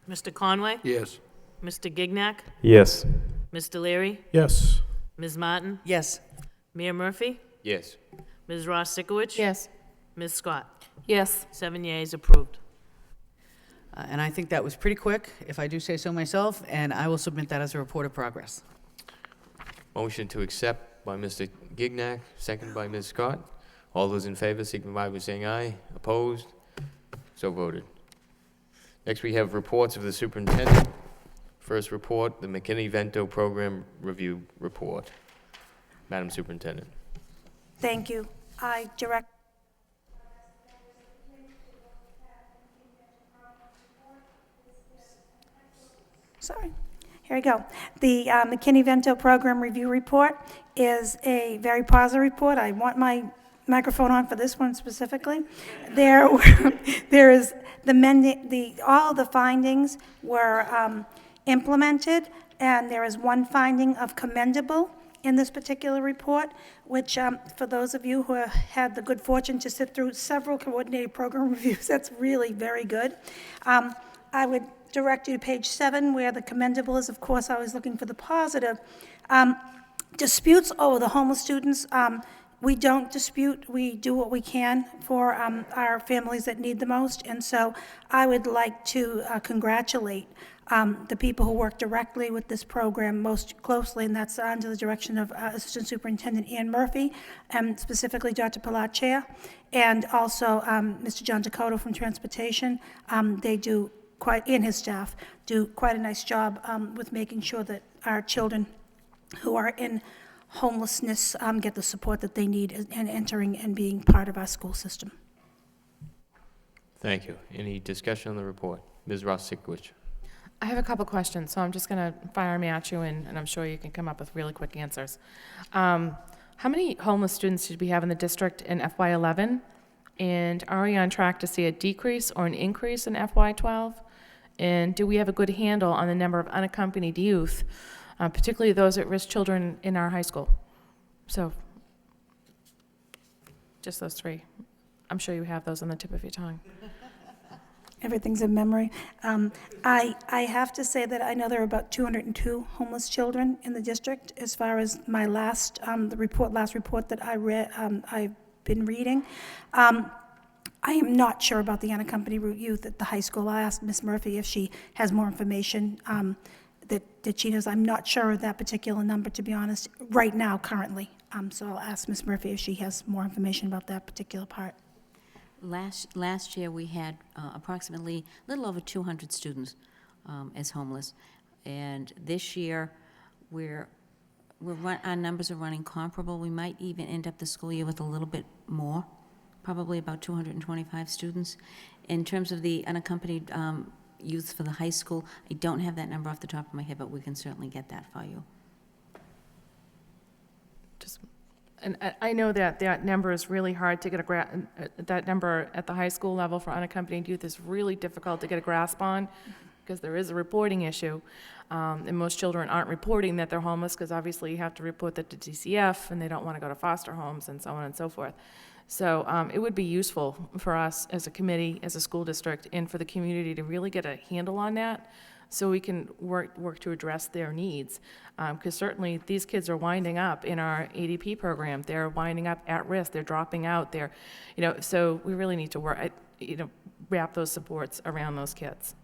Mr. Conway? Yes. Mr. Gignac? Yes. Mr. Leary? Yes. Ms. Martin? Yes. Mayor Murphy? Yes. Ms. Ross Sikowicz? Yes. Ms. Scott? Yes. 7 yeas, approved. And I think that was pretty quick, if I do say so myself, and I will submit that as a report of progress. Motion to accept by Mr. Gignac, second by Ms. Scott. All those in favor signify by saying aye. Opposed? So voted. Next, we have reports of the superintendent. First report, the McKinney-Vento Program Review Report. Madam Superintendent. Thank you. I direct. Sorry. Here we go. The McKinney-Vento Program Review Report is a very positive report. I want my microphone on for this one specifically. There is all the findings were implemented, and there is one finding of commendable in this particular report, which for those of you who have had the good fortune to sit through several coordinated program reviews, that's really very good. I would direct you to page 7, where the commendable is. Of course, I was looking for the positive. Disputes over the homeless students, we don't dispute. We do what we can for our families that need the most, and so I would like to congratulate the people who work directly with this program most closely, and that's under the direction of Assistant Superintendent Ann Murphy, and specifically Dr. Palache, and also Mr. John Dakota from Transportation. They do and his staff do quite a nice job with making sure that our children who are in homelessness get the support that they need in entering and being part of our school system. Thank you. Any discussion on the report? Ms. Ross Sikowicz. I have a couple questions, so I'm just going to fire them at you, and I'm sure you can come up with really quick answers. How many homeless students did we have in the district in FY11? And are we on track to see a decrease or an increase in FY12? And do we have a good handle on the number of unaccompanied youth, particularly those at-risk children in our high school? So, just those three. I'm sure you have those on the tip of your tongue. Everything's in memory. I have to say that I know there are about 202 homeless children in the district, as far as my last report that I read, I've been reading. I am not sure about the unaccompanied youth at the high school. I asked Ms. Murphy if she has more information that she knows. I'm not sure of that particular number, to be honest, right now, currently. So I'll ask Ms. Murphy if she has more information about that particular part. Last year, we had approximately a little over 200 students as homeless. And this year, our numbers are running comparable. We might even end up the school year with a little bit more, probably about 225 students. In terms of the unaccompanied youth for the high school, I don't have that number off the top of my head, but we can certainly get that for you. And I know that number is really hard to get that number at the high school level for unaccompanied youth is really difficult to get a grasp on, because there is a reporting issue. And most children aren't reporting that they're homeless, because obviously you have to report that to DCF, and they don't want to go to foster homes and so on and so forth. So it would be useful for us as a committee, as a school district, and for the community to really get a handle on that, so we can work to address their needs. Because certainly these kids are winding up in our ADP program. They're winding up at risk. They're dropping out. So we really need to wrap those supports around those kids.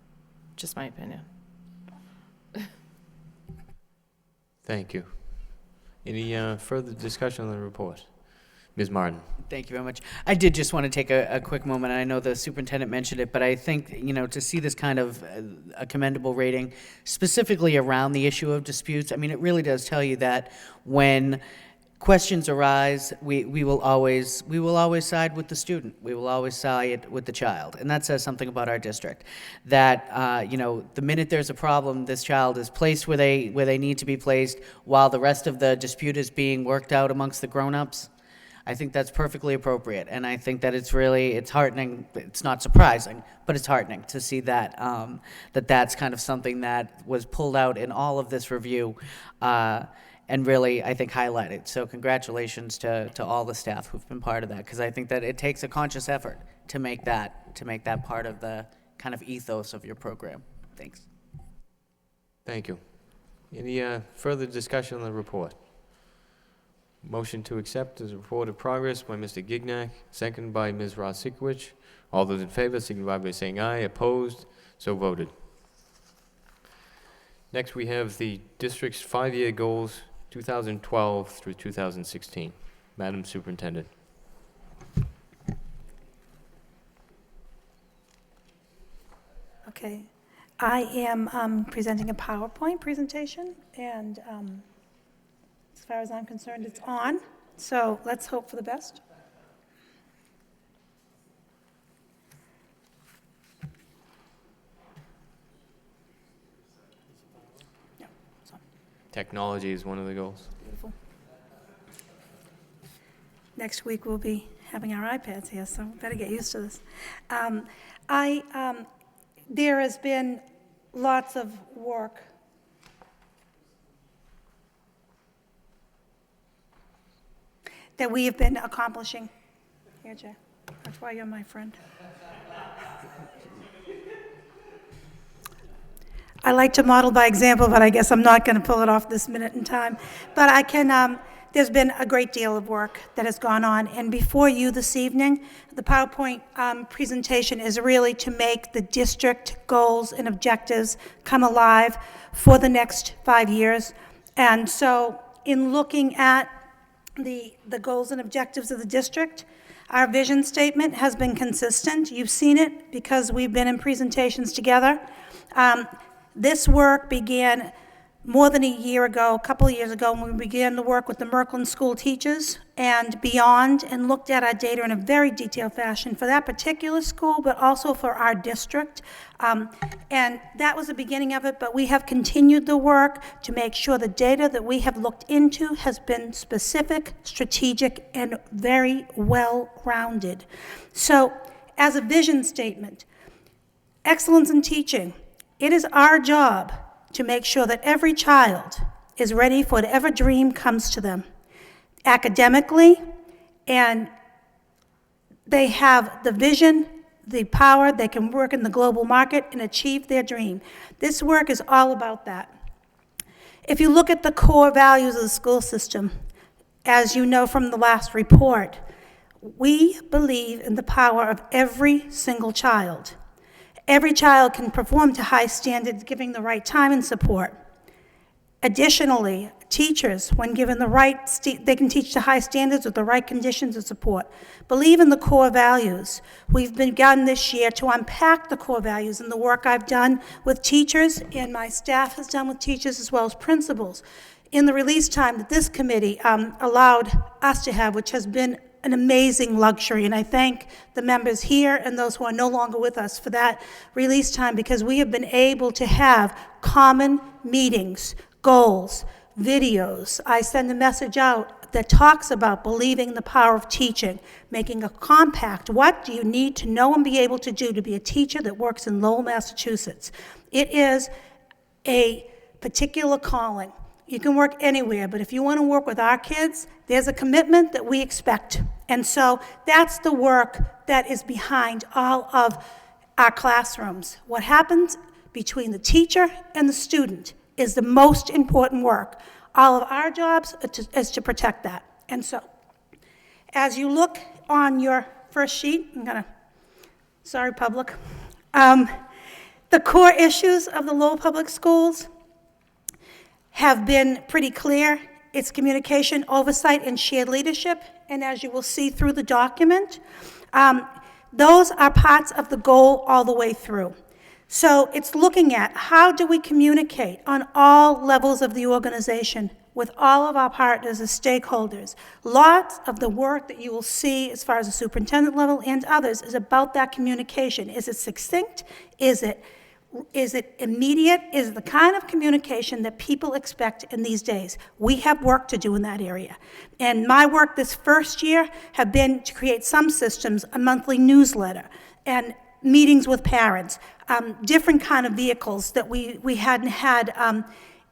Just my opinion. Thank you. Any further discussion on the report? Ms. Martin. Thank you very much. I did just want to take a quick moment, and I know the superintendent mentioned it, but I think, to see this kind of a commendable rating, specifically around the issue of disputes, I mean, it really does tell you that when questions arise, we will always side with the student. We will always side with the child. And that says something about our district. That, the minute there's a problem, this child is placed where they need to be placed, while the rest of the dispute is being worked out amongst the grown-ups. I think that's perfectly appropriate, and I think that it's heartening. It's not surprising, but it's heartening to see that that's kind of something that was pulled out in all of this review, and really, I think, highlighted. So congratulations to all the staff who've been part of that, because I think that it takes a conscious effort to make that part of the kind of ethos of your program. Thanks. Thank you. Any further discussion on the report? Motion to accept as a report of progress by Mr. Gignac, second by Ms. Rosikowicz. All those in favor signify by saying aye. Opposed? So voted. Next, we have the district's 5-year goals, 2012 through 2016. Madam Superintendent. Okay. I am presenting a PowerPoint presentation, and as far as I'm concerned, it's on. So let's hope for the best. No, it's on. Technology is one of the goals. Beautiful. Next week, we'll be having our iPads here, so we better get used to this. There has been lots of work that we have been accomplishing. Here, Jay, that's why you're my friend. I like to model by example, but I guess I'm not going to pull it off this minute in time. But I can, there's been a great deal of work that has gone on. And before you this evening, the PowerPoint presentation is really to make the district goals and objectives come alive for the next 5 years. And so in looking at the goals and objectives of the district, our vision statement has been consistent. You've seen it because we've been in presentations together. This work began more than a year ago, a couple of years ago, when we began to work with the Merkland school teachers and beyond, and looked at our data in a very detailed fashion for that particular school, but also for our district. And that was the beginning of it, but we have continued the work to make sure the data that we have looked into has been specific, strategic, and very well-rounded. So, as a vision statement, excellence in teaching, it is our job to make sure that every child is ready for whatever dream comes to them academically, and they have the vision, the power, they can work in the global market and achieve their dream. This work is all about that. If you look at the core values of the school system, as you know from the last report, we believe in the power of every single child. Every child can perform to high standards, giving the right time and support. Additionally, teachers, when given the right, they can teach to high standards with the right conditions of support. Believe in the core values. We've begun this year to unpack the core values in the work I've done with teachers, and my staff has done with teachers as well as principals, in the release time that this committee allowed us to have, which has been an amazing luxury, and I thank the members here and those who are no longer with us for that release time, because we have been able to have common meetings, goals, videos. I send a message out that talks about believing the power of teaching, making a compact. What do you need to know and be able to do to be a teacher that works in Lowell, Massachusetts? It is a particular calling. You can work anywhere, but if you want to work with our kids, there's a commitment that we expect. And so that's the work that is behind all of our classrooms. What happens between the teacher and the student is the most important work. All of our jobs is to protect that. And so, as you look on your first sheet, sorry, public, the core issues of the Lowell Public Schools have been pretty clear. It's communication, oversight, and shared leadership. And as you will see through the document, those are parts of the goal all the way through. So it's looking at how do we communicate on all levels of the organization with all of our partners as stakeholders. Lots of the work that you will see as far as the superintendent level and others is about that communication. Is it succinct? Is it immediate? Is it the kind of communication that people expect in these days? We have work to do in that area. And my work this first year have been to create some systems, a monthly newsletter, and meetings with parents, different kind of vehicles that we hadn't had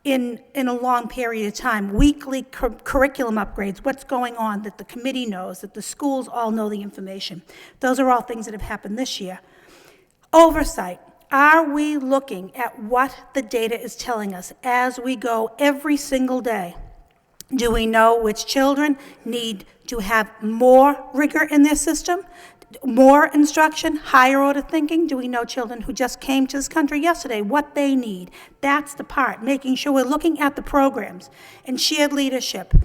in a long period of time, weekly curriculum upgrades, what's going on that the committee knows, that the schools all know the information. Those are all things that have happened this year. Oversight. Are we looking at what the data is telling us as we go every single day? Do we know which children need to have more rigor in their system, more instruction, higher order thinking? Do we know children who just came to this country yesterday, what they need? That's the part, making sure we're looking at the programs and shared leadership.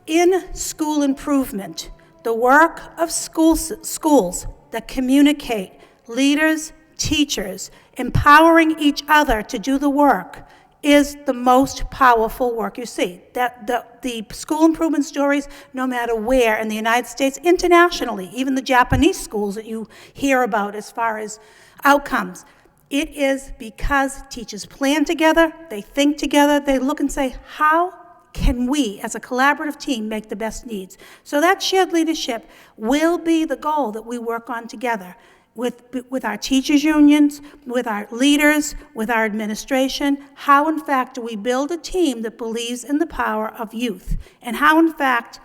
In school improvement, the work of schools that communicate, leaders, teachers, empowering each other to do the work is the most powerful work you see. That the school improvement stories, no matter where in the United States, internationally, even the Japanese schools that you hear about as far as outcomes, it is because teachers plan together, they think together, they look and say, how can we, as a collaborative team, make the best needs? So that shared leadership will be the goal that we work on together. With our teachers' unions, with our leaders, with our administration, how in fact do we build a team that believes in the power of youth, and how in fact,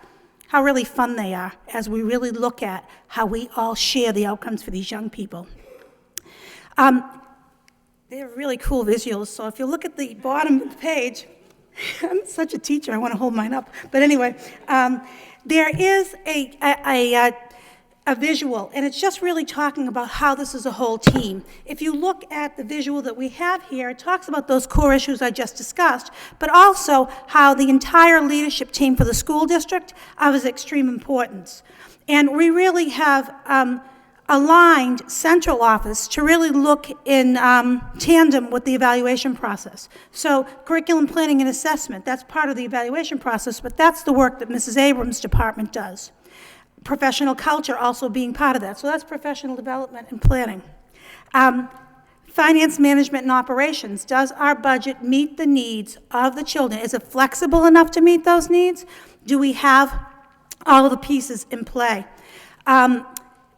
how really fun they are as we really look at how we all share the outcomes for these young people. They're really cool visuals, so if you look at the bottom of the page, I'm such a teacher, I want to hold mine up, but anyway, there is a visual, and it's just really talking about how this is a whole team. If you look at the visual that we have here, it talks about those core issues I just discussed, but also how the entire leadership team for the school district are of extreme importance. And we really have aligned central office to really look in tandem with the evaluation process. So curriculum planning and assessment, that's part of the evaluation process, but that's the work that Mrs. Abrams' department does. Professional culture also being part of that. So that's professional development and planning. Finance management and operations. Does our budget meet the needs of the children? Is it flexible enough to meet those needs? Do we have all of the pieces in play?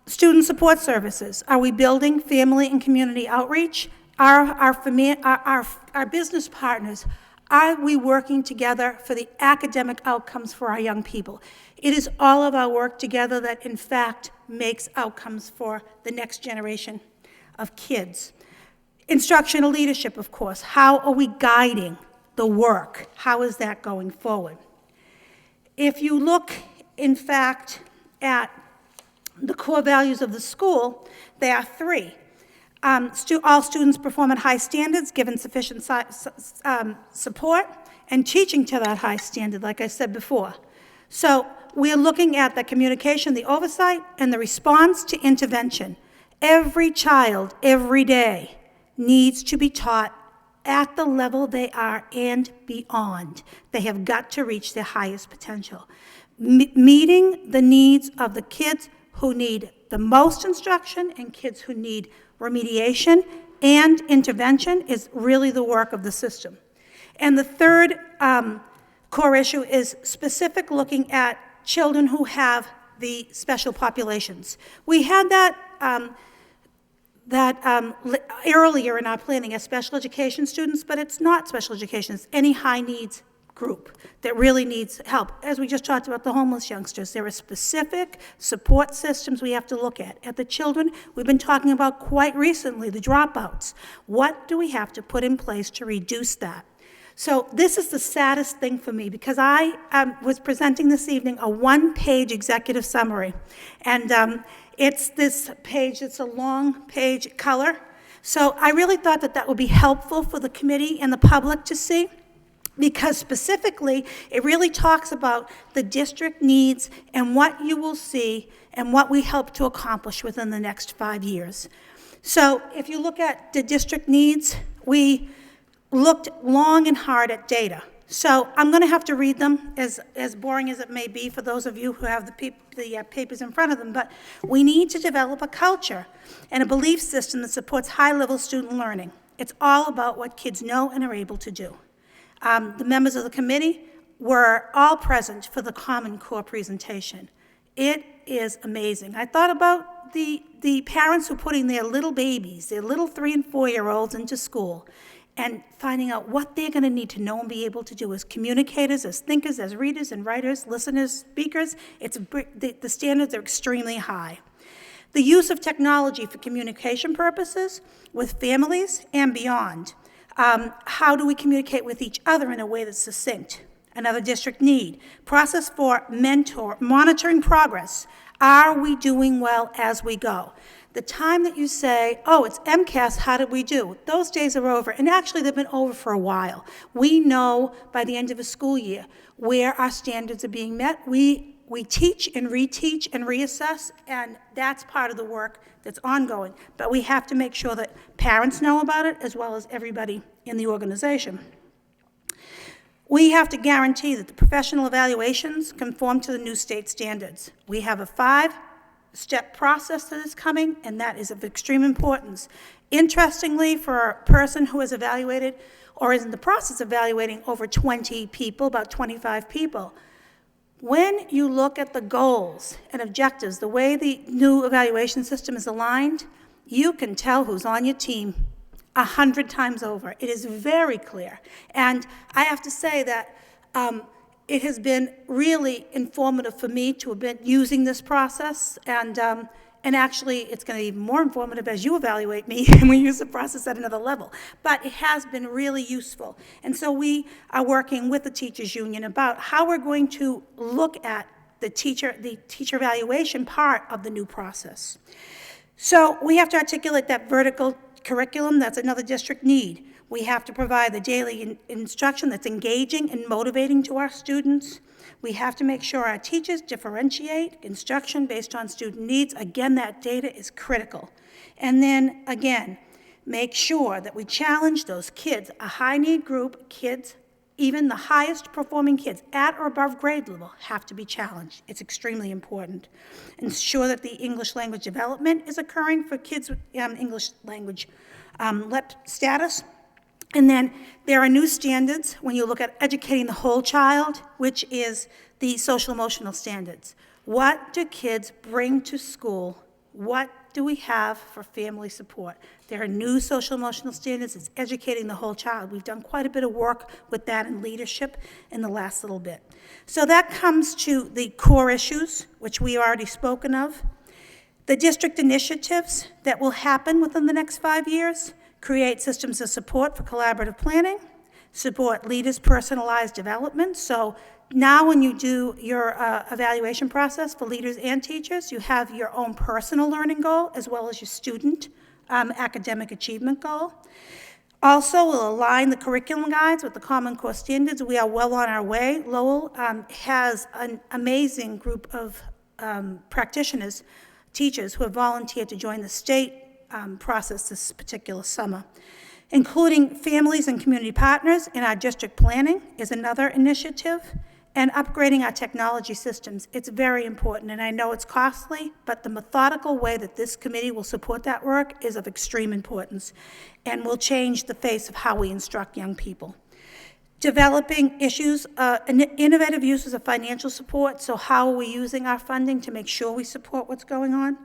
Student support services. Are we building family and community outreach? Our business partners, are we working together for the academic outcomes for our young people? It is all of our work together that, in fact, makes outcomes for the next generation of kids. Instructional leadership, of course. How are we guiding the work? How is that going forward? If you look, in fact, at the core values of the school, there are three. All students perform at high standards, given sufficient support, and teaching to that high standard, like I said before. So we're looking at the communication, the oversight, and the response to intervention. Every child, every day, needs to be taught at the level they are and beyond. They have got to reach their highest potential. Meeting the needs of the kids who need the most instruction and kids who need remediation and intervention is really the work of the system. And the third core issue is specific looking at children who have the special populations. We had that earlier in our planning as special education students, but it's not special education. It's any high needs group that really needs help. As we just talked about the homeless youngsters, there are specific support systems we have to look at. At the children, we've been talking about quite recently, the dropouts. What do we have to put in place to reduce that? So this is the saddest thing for me because I was presenting this evening a one-page executive summary. And it's this page, it's a long page color. So I really thought that that would be helpful for the committee and the public to see, because specifically, it really talks about the district needs and what you will see and what we hope to accomplish within the next 5 years. So if you look at the district needs, we looked long and hard at data. So I'm going to have to read them, as boring as it may be for those of you who have the papers in front of them, but we need to develop a culture and a belief system that supports high-level student learning. It's all about what kids know and are able to do. The members of the committee were all present for the Common Core presentation. It is amazing. I thought about the parents who are putting their little babies, their little 3- and 4-year-olds into school, and finding out what they're going to need to know and be able to do as communicators, as thinkers, as readers and writers, listeners, speakers. The standards are extremely high. The use of technology for communication purposes with families and beyond. How do we communicate with each other in a way that's succinct? Another district need. Process for monitoring progress. Are we doing well as we go? The time that you say, oh, it's MCAS, how did we do? Those days are over, and actually they've been over for a while. We know by the end of a school year where our standards are being met. We teach and reteach and reassess, and that's part of the work that's ongoing. But we have to make sure that parents know about it as well as everybody in the organization. We have to guarantee that the professional evaluations conform to the new state standards. We have a 5-step process that is coming, and that is of extreme importance. Interestingly, for a person who has evaluated or is in the process of evaluating over 20 people, about 25 people, when you look at the goals and objectives, the way the new evaluation system is aligned, you can tell who's on your team 100 times over. It is very clear. And I have to say that it has been really informative for me to have been using this process, and actually it's going to be even more informative as you evaluate me and we use the process at another level. But it has been really useful. And so we are working with the teachers union about how we're going to look at the teacher evaluation part of the new process. So we have to articulate that vertical curriculum, that's another district need. We have to provide the daily instruction that's engaging and motivating to our students. We have to make sure our teachers differentiate instruction based on student needs. Again, that data is critical. And then, again, make sure that we challenge those kids, a high-need group, kids, even the highest performing kids at or above grade level have to be challenged. It's extremely important. Ensure that the English language development is occurring for kids with English language LEP status. And then there are new standards when you look at educating the whole child, which is the social emotional standards. What do kids bring to school? What do we have for family support? There are new social emotional standards. It's educating the whole child. We've done quite a bit of work with that in leadership in the last little bit. So that comes to the core issues, which we already spoken of. The district initiatives that will happen within the next 5 years: create systems of support for collaborative planning, support leaders' personalized development. So now when you do your evaluation process for leaders and teachers, you have your own personal learning goal as well as your student academic achievement goal. Also, we'll align the curriculum guides with the Common Core standards. We are well on our way. Lowell has an amazing group of practitioners, teachers who have volunteered to join the state process this particular summer. Including families and community partners in our district planning is another initiative, and upgrading our technology systems. It's very important, and I know it's costly, but the methodical way that this committee will support that work is of extreme importance and will change the face of how we instruct young people. Developing issues, innovative uses of financial support, so how are we using our funding to make sure we support what's going on?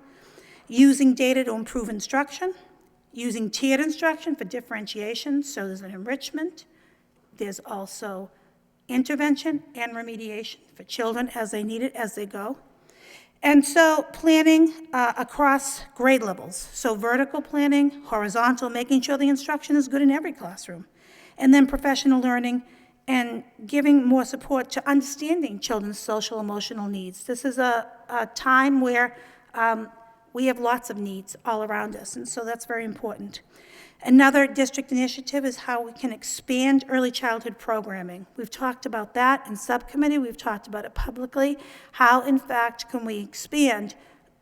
Using data to improve instruction, using tiered instruction for differentiation, so there's an enrichment. There's also intervention and remediation for children as they need it, as they go. And so planning across grade levels. So vertical planning, horizontal, making sure the instruction is good in every classroom. And then professional learning and giving more support to understanding children's social emotional needs. This is a time where we have lots of needs all around us, and so that's very important. Another district initiative is how we can expand early childhood programming. We've talked about that in subcommittee. We've talked about it publicly. How, in fact, can we expand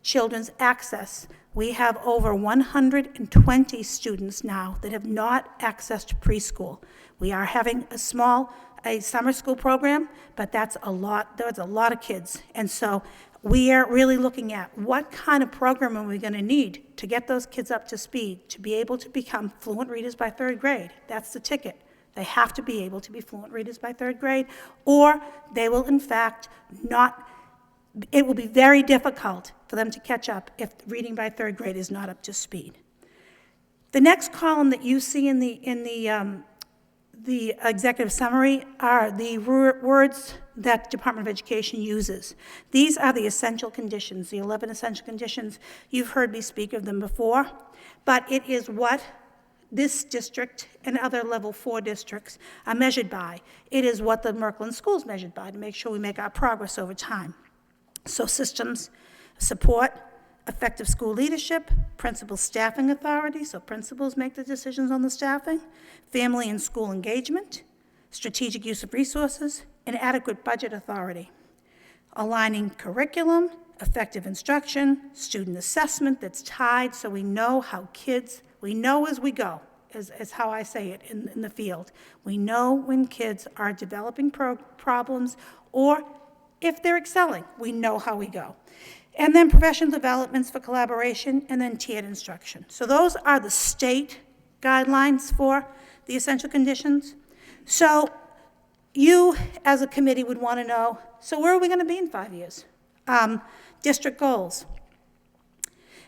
children's access? We have over 120 students now that have not accessed preschool. We are having a summer school program, but that's a lot. There's a lot of kids, and so we are really looking at what kind of program are we going to need to get those kids up to speed, to be able to become fluent readers by 3rd grade. That's the ticket. They have to be able to be fluent readers by 3rd grade, or they will, in fact, not, it will be very difficult for them to catch up if reading by 3rd grade is not up to speed. The next column that you see in the executive summary are the words that the Department of Education uses. These are the essential conditions, the 11 essential conditions. You've heard me speak of them before, but it is what this district and other level 4 districts are measured by. It is what the Merkland School is measured by to make sure we make our progress over time. So systems, support, effective school leadership, principal staffing authority, so principals make the decisions on the staffing, family and school engagement, strategic use of resources, and adequate budget authority. Aligning curriculum, effective instruction, student assessment that's tied so we know how kids, we know as we go, is how I say it in the field. We know when kids are developing problems or if they're excelling, we know how we go. And then professional developments for collaboration, and then tiered instruction. So those are the state guidelines for the essential conditions. So you, as a committee, would want to know, so where are we going to be in 5 years? District goals.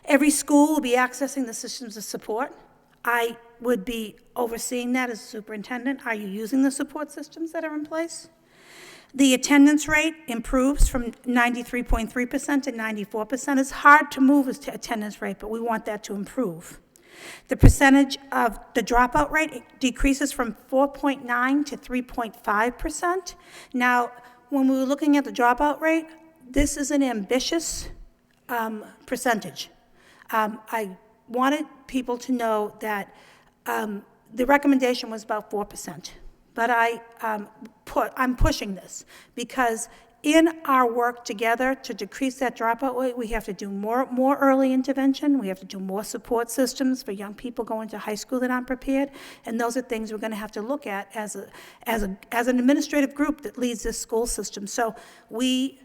Every school will be accessing the systems of support. I would be overseeing that as a superintendent. Are you using the support systems that are in place? The attendance rate improves from 93.3% to 94%. It's hard to move the attendance rate, but we want that to improve. The percentage of the dropout rate decreases from 4.9 to 3.5%. Now, when we were looking at the dropout rate, this is an ambitious percentage. I wanted people to know that the recommendation was about 4%. But I'm pushing this because in our work together to decrease that dropout rate, we have to do more early intervention. We have to do more support systems for young people going to high school that aren't prepared. And those are things we're going to have to look at as an administrative group that leads this school system. So we,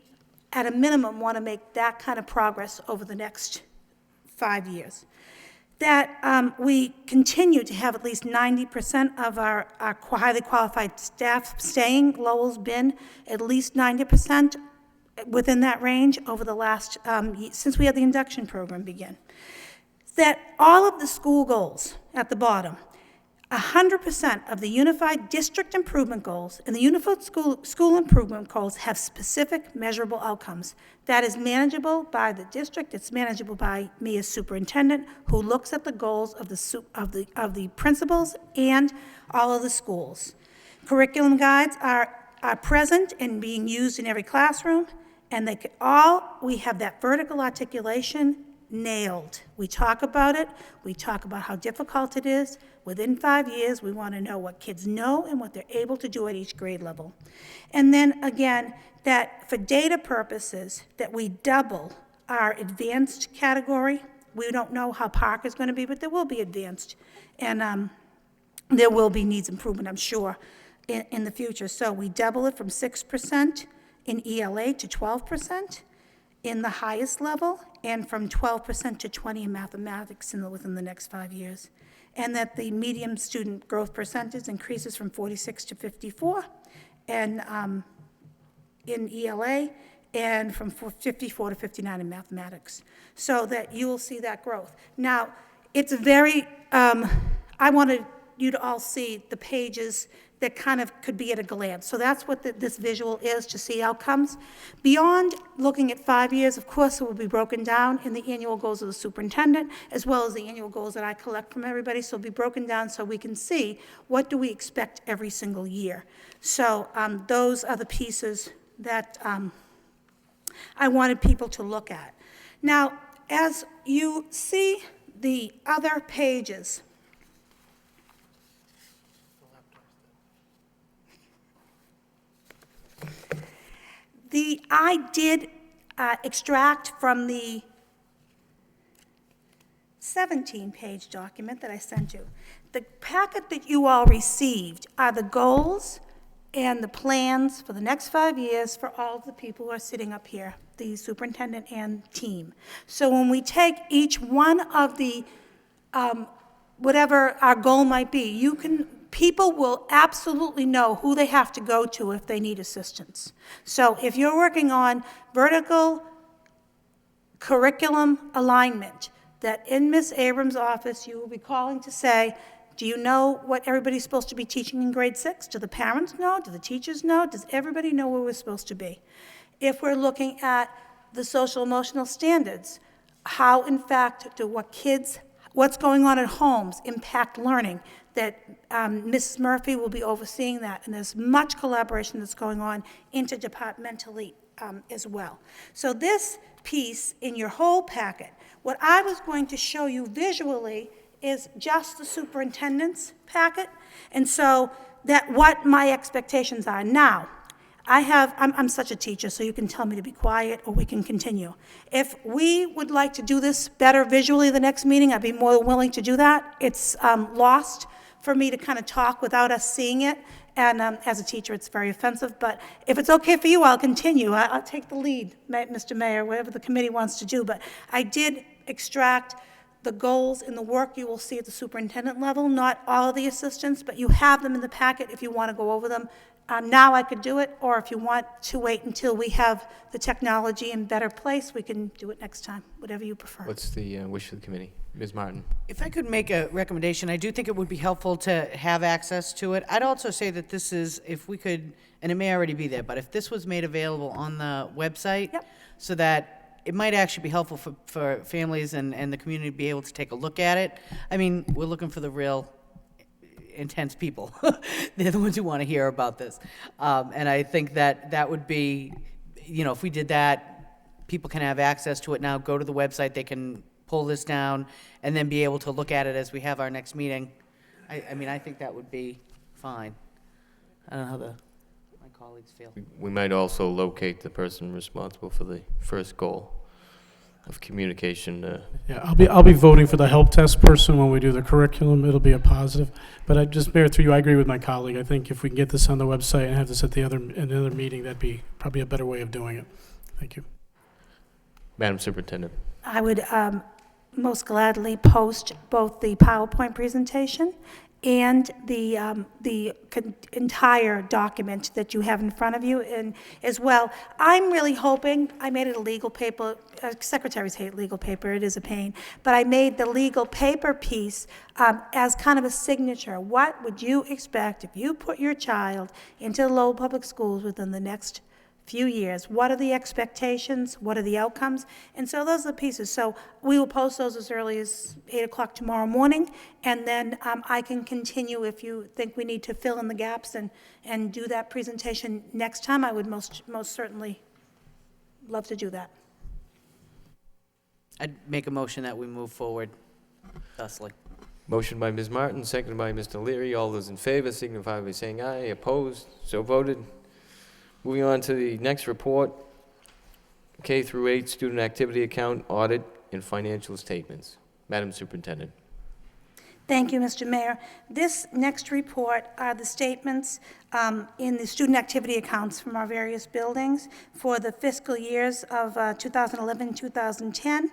at a minimum, want to make that kind of progress over the next 5 years. That we continue to have at least 90% of our highly qualified staff staying. Lowell's been at least 90% within that range over the last, since we had the induction program begin. That all of the school goals at the bottom, 100% of the unified district improvement goals and the unified school improvement goals have specific measurable outcomes. That is manageable by the district. It's manageable by me as superintendent, who looks at the goals of the principals and all of the schools. Curriculum guides are present and being used in every classroom, and we have that vertical articulation nailed. We talk about it. We talk about how difficult it is. Within 5 years, we want to know what kids know and what they're able to do at each grade level. And then again, that for data purposes, that we double our advanced category. We don't know how Park is going to be, but there will be advanced. And there will be needs improvement, I'm sure, in the future. So we double it from 6% in ELA to 12% in the highest level, and from 12% to 20% in mathematics within the next 5 years. And that the median student growth percentage increases from 46 to 54, and in ELA, and from 54 to 59 in mathematics. So that you will see that growth. Now, it's very, I wanted you to all see the pages that kind of could be at a glance. So that's what this visual is, to see outcomes. Beyond looking at 5 years, of course, it will be broken down in the annual goals of the superintendent, as well as the annual goals that I collect from everybody. So it'll be broken down so we can see what do we expect every single year. So those are the pieces that I wanted people to look at. Now, as you see the other pages, I did extract from the 17-page document that I sent you. The packet that you all received are the goals and the plans for the next 5 years for all of the people who are sitting up here, the superintendent and team. So when we take each one of the, whatever our goal might be, people will absolutely know who they have to go to if they need assistance. So if you're working on vertical curriculum alignment, that in Ms. Abrams' office, you will be calling to say, do you know what everybody's supposed to be teaching in grade 6? Do the parents know? Do the teachers know? Does everybody know where we're supposed to be? If we're looking at the social emotional standards, how in fact do what's going on at homes impact learning, that Mrs. Murphy will be overseeing that, and there's much collaboration that's going on interdepartmentally as well. So this piece in your whole packet, what I was going to show you visually is just the superintendent's packet, and so that what my expectations are. Now, I'm such a teacher, so you can tell me to be quiet or we can continue. If we would like to do this better visually the next meeting, I'd be more than willing to do that. It's lost for me to kind of talk without us seeing it, and as a teacher, it's very offensive, but if it's okay for you, I'll continue. I'll take the lead, Mr. Mayor, whatever the committee wants to do, but I did extract the goals and the work you will see at the superintendent level, not all of the assistants, but you have them in the packet if you want to go over them. Now I could do it, or if you want to wait until we have the technology in better place, we can do it next time, whatever you prefer. What's the wish of the committee? Ms. Martin? If I could make a recommendation, I do think it would be helpful to have access to it. I'd also say that this is, if we could, and it may already be there, but if this was made available on the website, Yep. so that it might actually be helpful for families and the community to be able to take a look at it. I mean, we're looking for the real intense people. They're the ones who want to hear about this. And I think that would be, if we did that, people can have access to it now, go to the website, they can pull this down, and then be able to look at it as we have our next meeting, I mean, I think that would be fine. I don't know how my colleagues feel. We might also locate the person responsible for the first goal of communication. Yeah, I'll be voting for the help desk person when we do the curriculum. It'll be a positive. But I just, Mayor, through you, I agree with my colleague. I think if we can get this on the website and have this at another meeting, that'd be probably a better way of doing it. Thank you. Madam Superintendent. I would most gladly post both the PowerPoint presentation and the entire document that you have in front of you, and as well, I'm really hoping, I made it a legal paper, secretaries hate legal paper, it is a pain, but I made the legal paper piece as kind of a signature. What would you expect if you put your child into the Lowell Public Schools within the next few years? What are the expectations? What are the outcomes? And so those are the pieces. So we will post those as early as 8 o'clock tomorrow morning, and then I can continue if you think we need to fill in the gaps and do that presentation next time. I would most certainly love to do that. I'd make a motion that we move forward thusly. Motion by Ms. Martin, seconded by Mr. Leary. All those in favor signify by saying aye. Opposed? So voted. Moving on to the next report, K through 8 student activity account audit and financial statements. Madam Superintendent. Thank you, Mr. Mayor. This next report are the statements in the student activity accounts from our various buildings for the fiscal years of 2011, 2010.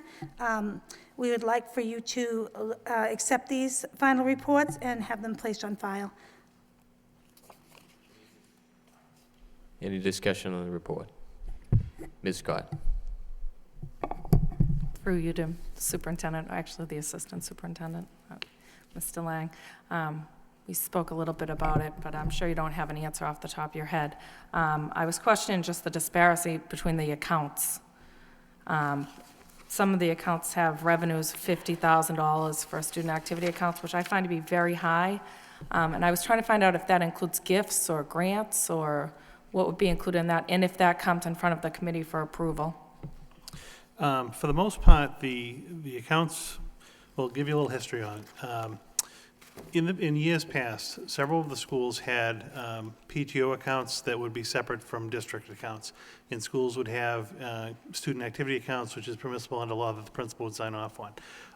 We would like for you to accept these final reports and have them placed on file. Any discussion on the report? Ms. Scott. Through you to superintendent, actually the assistant superintendent, Mr. Lang. We spoke a little bit about it, but I'm sure you don't have an answer off the top of your head. I was questioning just the disparity between the accounts. Some of the accounts have revenues of $50,000 for student activity accounts, which I find to be very high. And I was trying to find out if that includes gifts or grants or what would be included in that, and if that comes in front of the committee for approval. For the most part, the accounts, will give you a little history on it. In years past, several of the schools had PTO accounts that would be separate from district accounts. And schools would have student activity accounts, which is permissible under law that the principal would sign off on.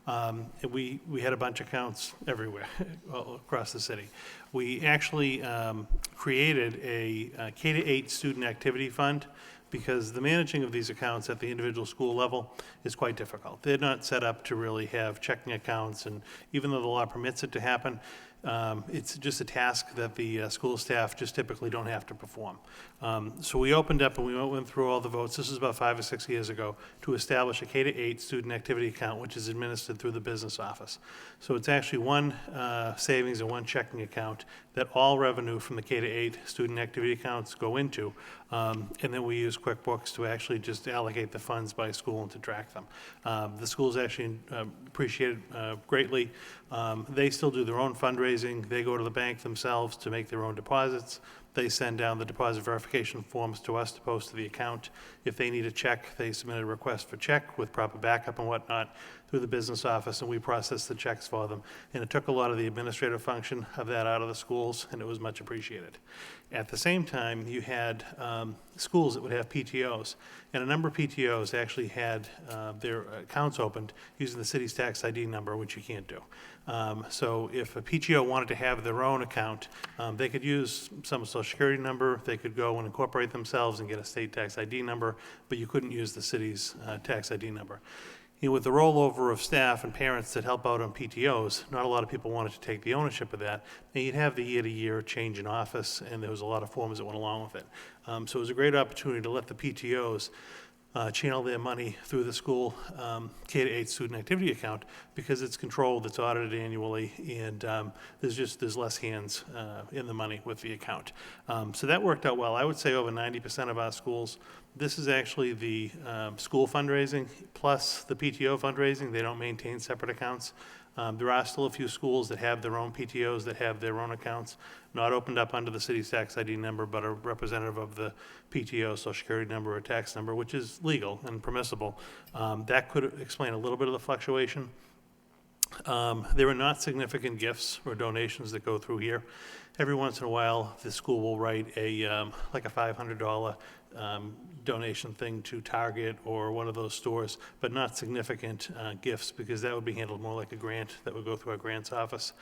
And we had a bunch of accounts everywhere all across the city. We actually created a K-8 student activity fund because the managing of these accounts at the individual school level is quite difficult. They're not set up to really have checking accounts, and even though the law permits it to happen, it's just a task that the school staff just typically don't have to perform. So we opened up and we went through all the votes. This is about 5 or 6 years ago, to establish a K-8 student activity account, which is administered through the business office. So it's actually one savings and one checking account that all revenue from the K-8 student activity accounts go into. And then we use QuickBooks to actually just allocate the funds by school and to track them. The schools actually appreciate it greatly. They still do their own fundraising. They go to the bank themselves to make their own deposits. They send down the deposit verification forms to us to post to the account. If they need a check, they submit a request for check with proper backup and whatnot through the business office, and we process the checks for them. And it took a lot of the administrative function of that out of the schools, and it was much appreciated. At the same time, you had schools that would have PTOs, and a number of PTOs actually had their accounts opened using the city's tax ID number, which you can't do. So if a PTO wanted to have their own account, they could use some social security number, they could go and incorporate themselves and get a state tax ID number, but you couldn't use the city's tax ID number. You know, with the rollover of staff and parents that help out on PTOs, not a lot of people wanted to take the ownership of that. And you'd have the year-to-year change in office, and there was a lot of forms that went along with it. So it was a great opportunity to let the PTOs channel their money through the school K-8 student activity account, because it's controlled, it's audited annually, and there's less hands in the money with the account. So that worked out well. I would say over 90% of our schools, this is actually the school fundraising plus the PTO fundraising. They don't maintain separate accounts. There are still a few schools that have their own PTOs, that have their own accounts, not opened up under the city's tax ID number, but a representative of the PTO, social security number or tax number, which is legal and permissible. That could explain a little bit of the fluctuation. There are not significant gifts or donations that go through here. Every once in a while, the school will write like a $500 donation thing to Target or one of those stores, but not significant gifts, because that would be handled more like a grant that would go through our grants office.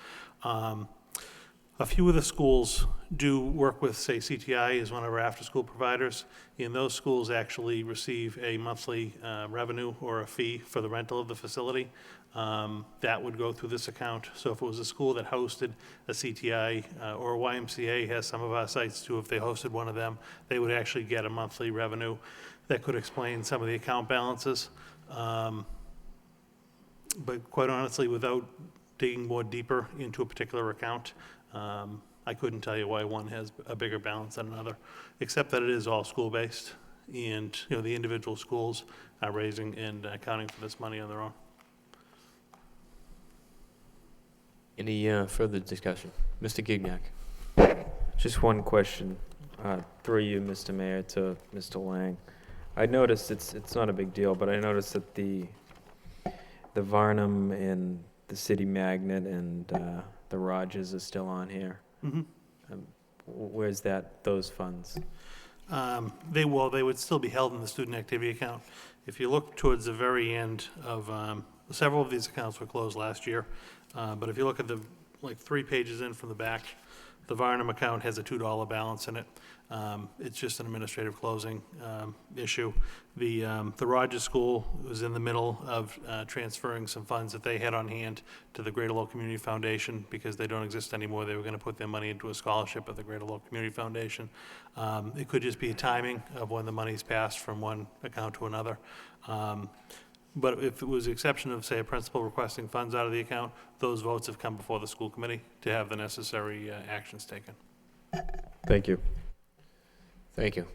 A few of the schools do work with, say, CTI is one of our after-school providers, and those schools actually receive a monthly revenue or a fee for the rental of the facility. That would go through this account. So if it was a school that hosted a CTI or a YMCA has some of our sites too, if they hosted one of them, they would actually get a monthly revenue. That could explain some of the account balances. But quite honestly, without digging more deeper into a particular account, I couldn't tell you why one has a bigger balance than another, except that it is all school-based, and the individual schools are raising and accounting for this money on their own. Any further discussion? Mr. Gignac? Just one question, through you, Mr. Mayor, to Mr. Lang. I noticed, it's not a big deal, but I noticed that the Varnum and the City Magnet and the Rogers are still on here. Mm-hmm. Where's those funds? They would still be held in the student activity account. If you look towards the very end of, several of these accounts were closed last year, but if you look at the, 3 pages in from the back, the Varnum account has a $2 balance in it. It's just an administrative closing issue. The Rogers School was in the middle of transferring some funds that they had on hand to the Greater Lowell Community Foundation because they don't exist anymore. They were going to put their money into a scholarship at the Greater Lowell Community Foundation. It could just be a timing of when the money's passed from one account to another. But if it was the exception of, say, a principal requesting funds out of the account, those votes have come before the school committee to have the necessary actions taken. Thank you. Thank you.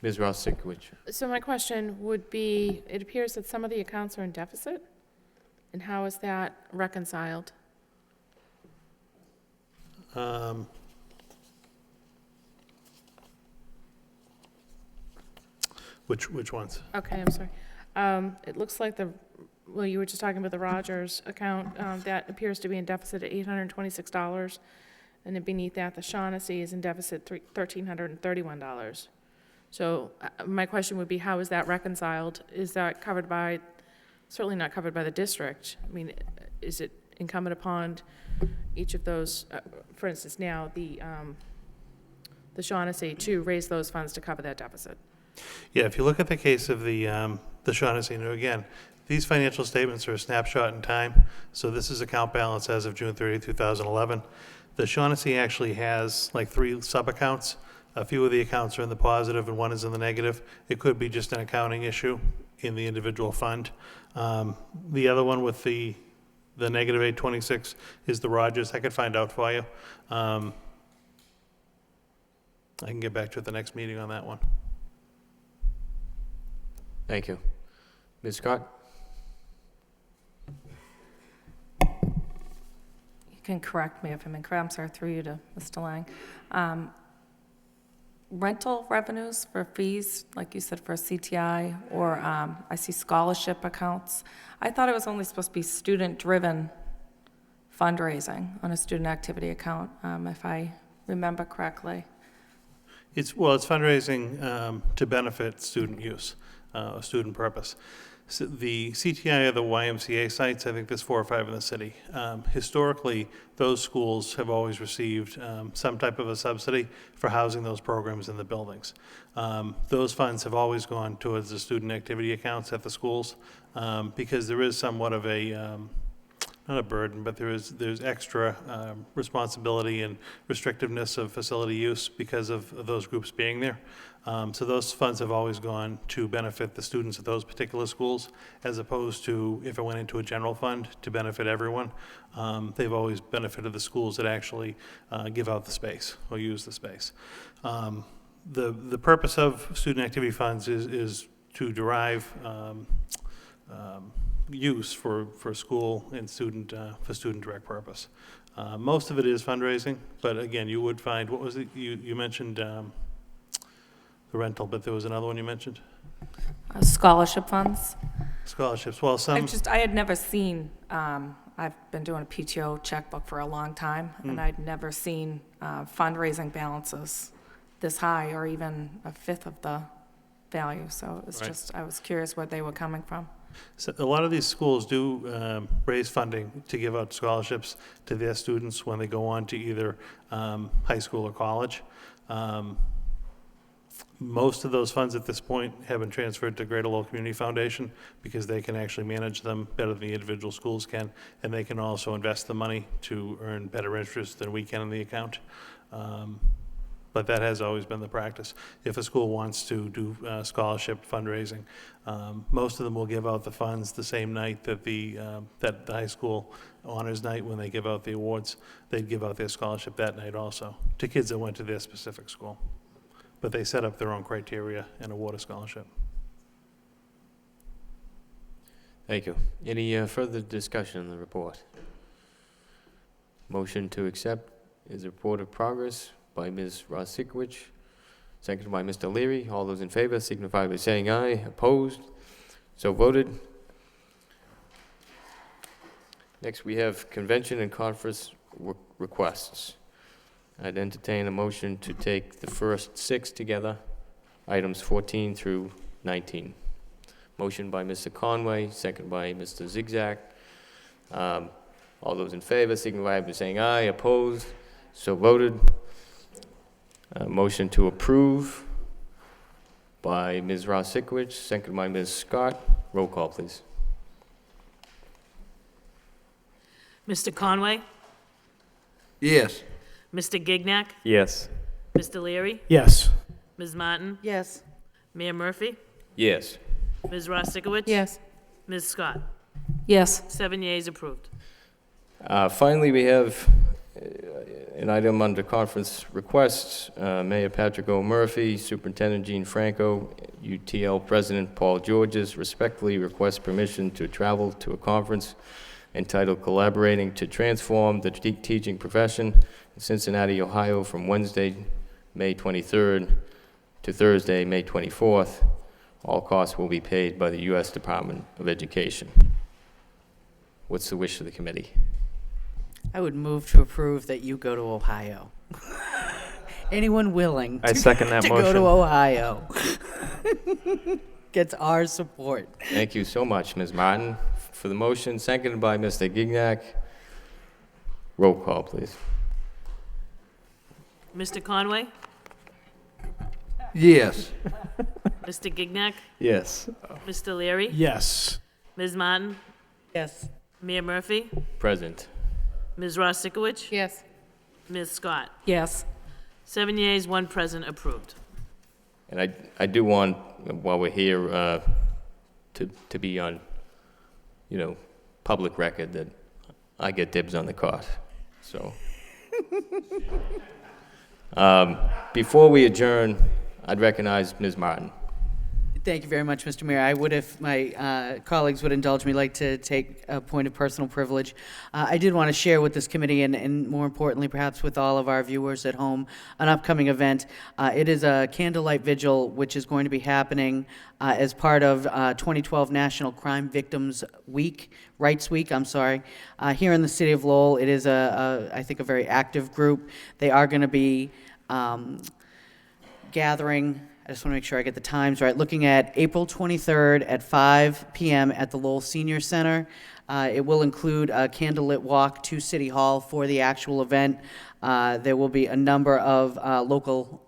Ms. Ross Sikowicz? So my question would be, it appears that some of the accounts are in deficit, and how is that reconciled? Which ones? Okay, I'm sorry. It looks like you were just talking about the Rogers account, that appears to be in deficit at $826. And then beneath that, the Shaughnessy is in deficit $1,331. So my question would be, how is that reconciled? Is that covered by, certainly not covered by the district? I mean, is it incumbent upon each of those, for instance, now the Shaughnessy to raise those funds to cover that deficit? Yeah, if you look at the case of the Shaughnessy, again, these financial statements are a snapshot in time. So this is account balance as of June 30, 2011. The Shaughnessy actually has 3 sub-accounts. A few of the accounts are in the positive and one is in the negative. It could be just an accounting issue in the individual fund. The other one with the negative 826 is the Rogers. I could find out for you. I can get back to you at the next meeting on that one. Thank you. Ms. Scott? You can correct me if I'm incorrect. I'm sorry, through you to Mr. Lang. Rental revenues for fees, like you said, for CTI, or I see scholarship accounts. I thought it was only supposed to be student-driven fundraising on a student activity account, if I remember correctly. It's fundraising to benefit student use, student purpose. So the CTI or the YMCA sites, I think there's 4 or 5 in the city. Historically, those schools have always received some type of a subsidy for housing those programs in the buildings. Those funds have always gone towards the student activity accounts at the schools because there is somewhat of a not a burden, but there's extra responsibility and restrictiveness of facility use because of those groups being there. So those funds have always gone to benefit the students at those particular schools, as opposed to if it went into a general fund to benefit everyone. They've always benefited the schools that actually give out the space or use the space. The purpose of student activity funds is to derive use for school and student, for student direct purpose. Most of it is fundraising, but again, you would find, what was it, you mentioned the rental, but there was another one you mentioned? Scholarship funds. Scholarships, well, some, I had never seen, I've been doing a PTO checkbook for a long time, and I'd never seen fundraising balances this high, or even a fifth of the value. So it's Right. just, I was curious where they were coming from. so a lot of these schools do raise funding to give out scholarships to their students when they go on to either high school or college. Most of those funds at this point have been transferred to Greater Lowell Community Foundation because they can actually manage them better than the individual schools can, and they can also invest the money to earn better interest than we can in the account. But that has always been the practice. If a school wants to do scholarship fundraising, most of them will give out the funds the same night that the high school honors night, when they give out the awards. They'd give out their scholarship that night also to kids that went to their specific school. But they set up their own criteria and award a scholarship. Thank you. Any further discussion on the report? Motion to accept is a report of progress by Ms. Rosikowicz, seconded by Mr. Leary. All those in favor signify by saying aye. Opposed? So voted. Next, we have convention and conference requests. I'd entertain a motion to take the first 6 together, items 14 through 19. Motion by Mr. Conway, second by Mr. Zigzag. All those in favor signify by saying aye. Opposed? So voted. Motion to approve by Ms. Rosikowicz, second by Ms. Scott. Roll call, please. Mr. Conway? Yes. Mr. Gignac? Yes. Mr. Leary? Yes. Ms. Martin? Yes. Mayor Murphy? Yes. Ms. Rosikowicz? Yes. Ms. Scott? Yes. 7 yeas approved. Finally, we have an item under conference requests. Mayor Patrick O. Murphy, Superintendent Gene Franco, UTL President Paul Georges respectfully request permission to travel to a conference entitled Collaborating to Transform the Teaching Profession in Cincinnati, Ohio, from Wednesday, May 23rd to Thursday, May 24th. All costs will be paid by the U.S. Department of Education. What's the wish of the committee? I would move to approve that you go to Ohio. Anyone willing I second that to go to motion. Ohio gets our support. Thank you so much, Ms. Martin, for the motion, seconded by Mr. Gignac. Roll call, please. Mr. Conway? Yes. Mr. Gignac? Yes. Mr. Leary? Yes. Ms. Martin? Yes. Mayor Murphy? Present. Ms. Rosikowicz? Yes. Ms. Scott? Yes. 7 yeas, 1 present, approved. And I do want, while we're here, to be on, public record that I get dibs on the cost. So, before we adjourn, I'd recognize Ms. Martin. Thank you very much, Mr. Mayor. I would, if my colleagues would indulge me, like to take a point of personal privilege. I did want to share with this committee, and more importantly, perhaps with all of our viewers at home, an upcoming event. It is a candlelight vigil, which is going to be happening as part of 2012 National Crime Victims Week, Rights Week, here in the city of Lowell. It is, I think, a very active group. They are going to be gathering, I just want to make sure I get the times right, looking at April 23rd at 5 p.m. at the Lowell Senior Center. It will include a candlelit walk to City Hall for the actual event. There will be a number of local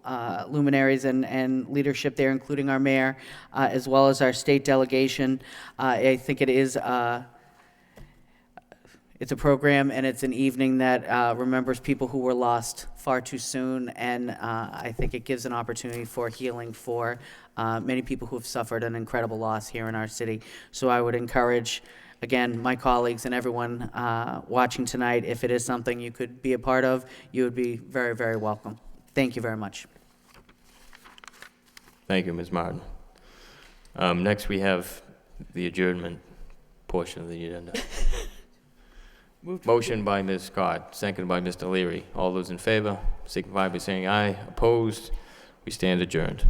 luminaries and leadership there, including our mayor, as well as our state delegation. I think it is it's a program and it's an evening that remembers people who were lost far too soon, and I think it gives an opportunity for healing for many people who have suffered an incredible loss here in our city. So I would encourage, again, my colleagues and everyone watching tonight, if it is something you could be a part of, you would be very, very welcome. Thank you very much. Thank you, Ms. Martin. Next, we have the adjournment portion of the agenda. Motion by Ms. Scott, seconded by Mr. Leary. All those in favor, signify by saying aye. Opposed? We stand adjourned.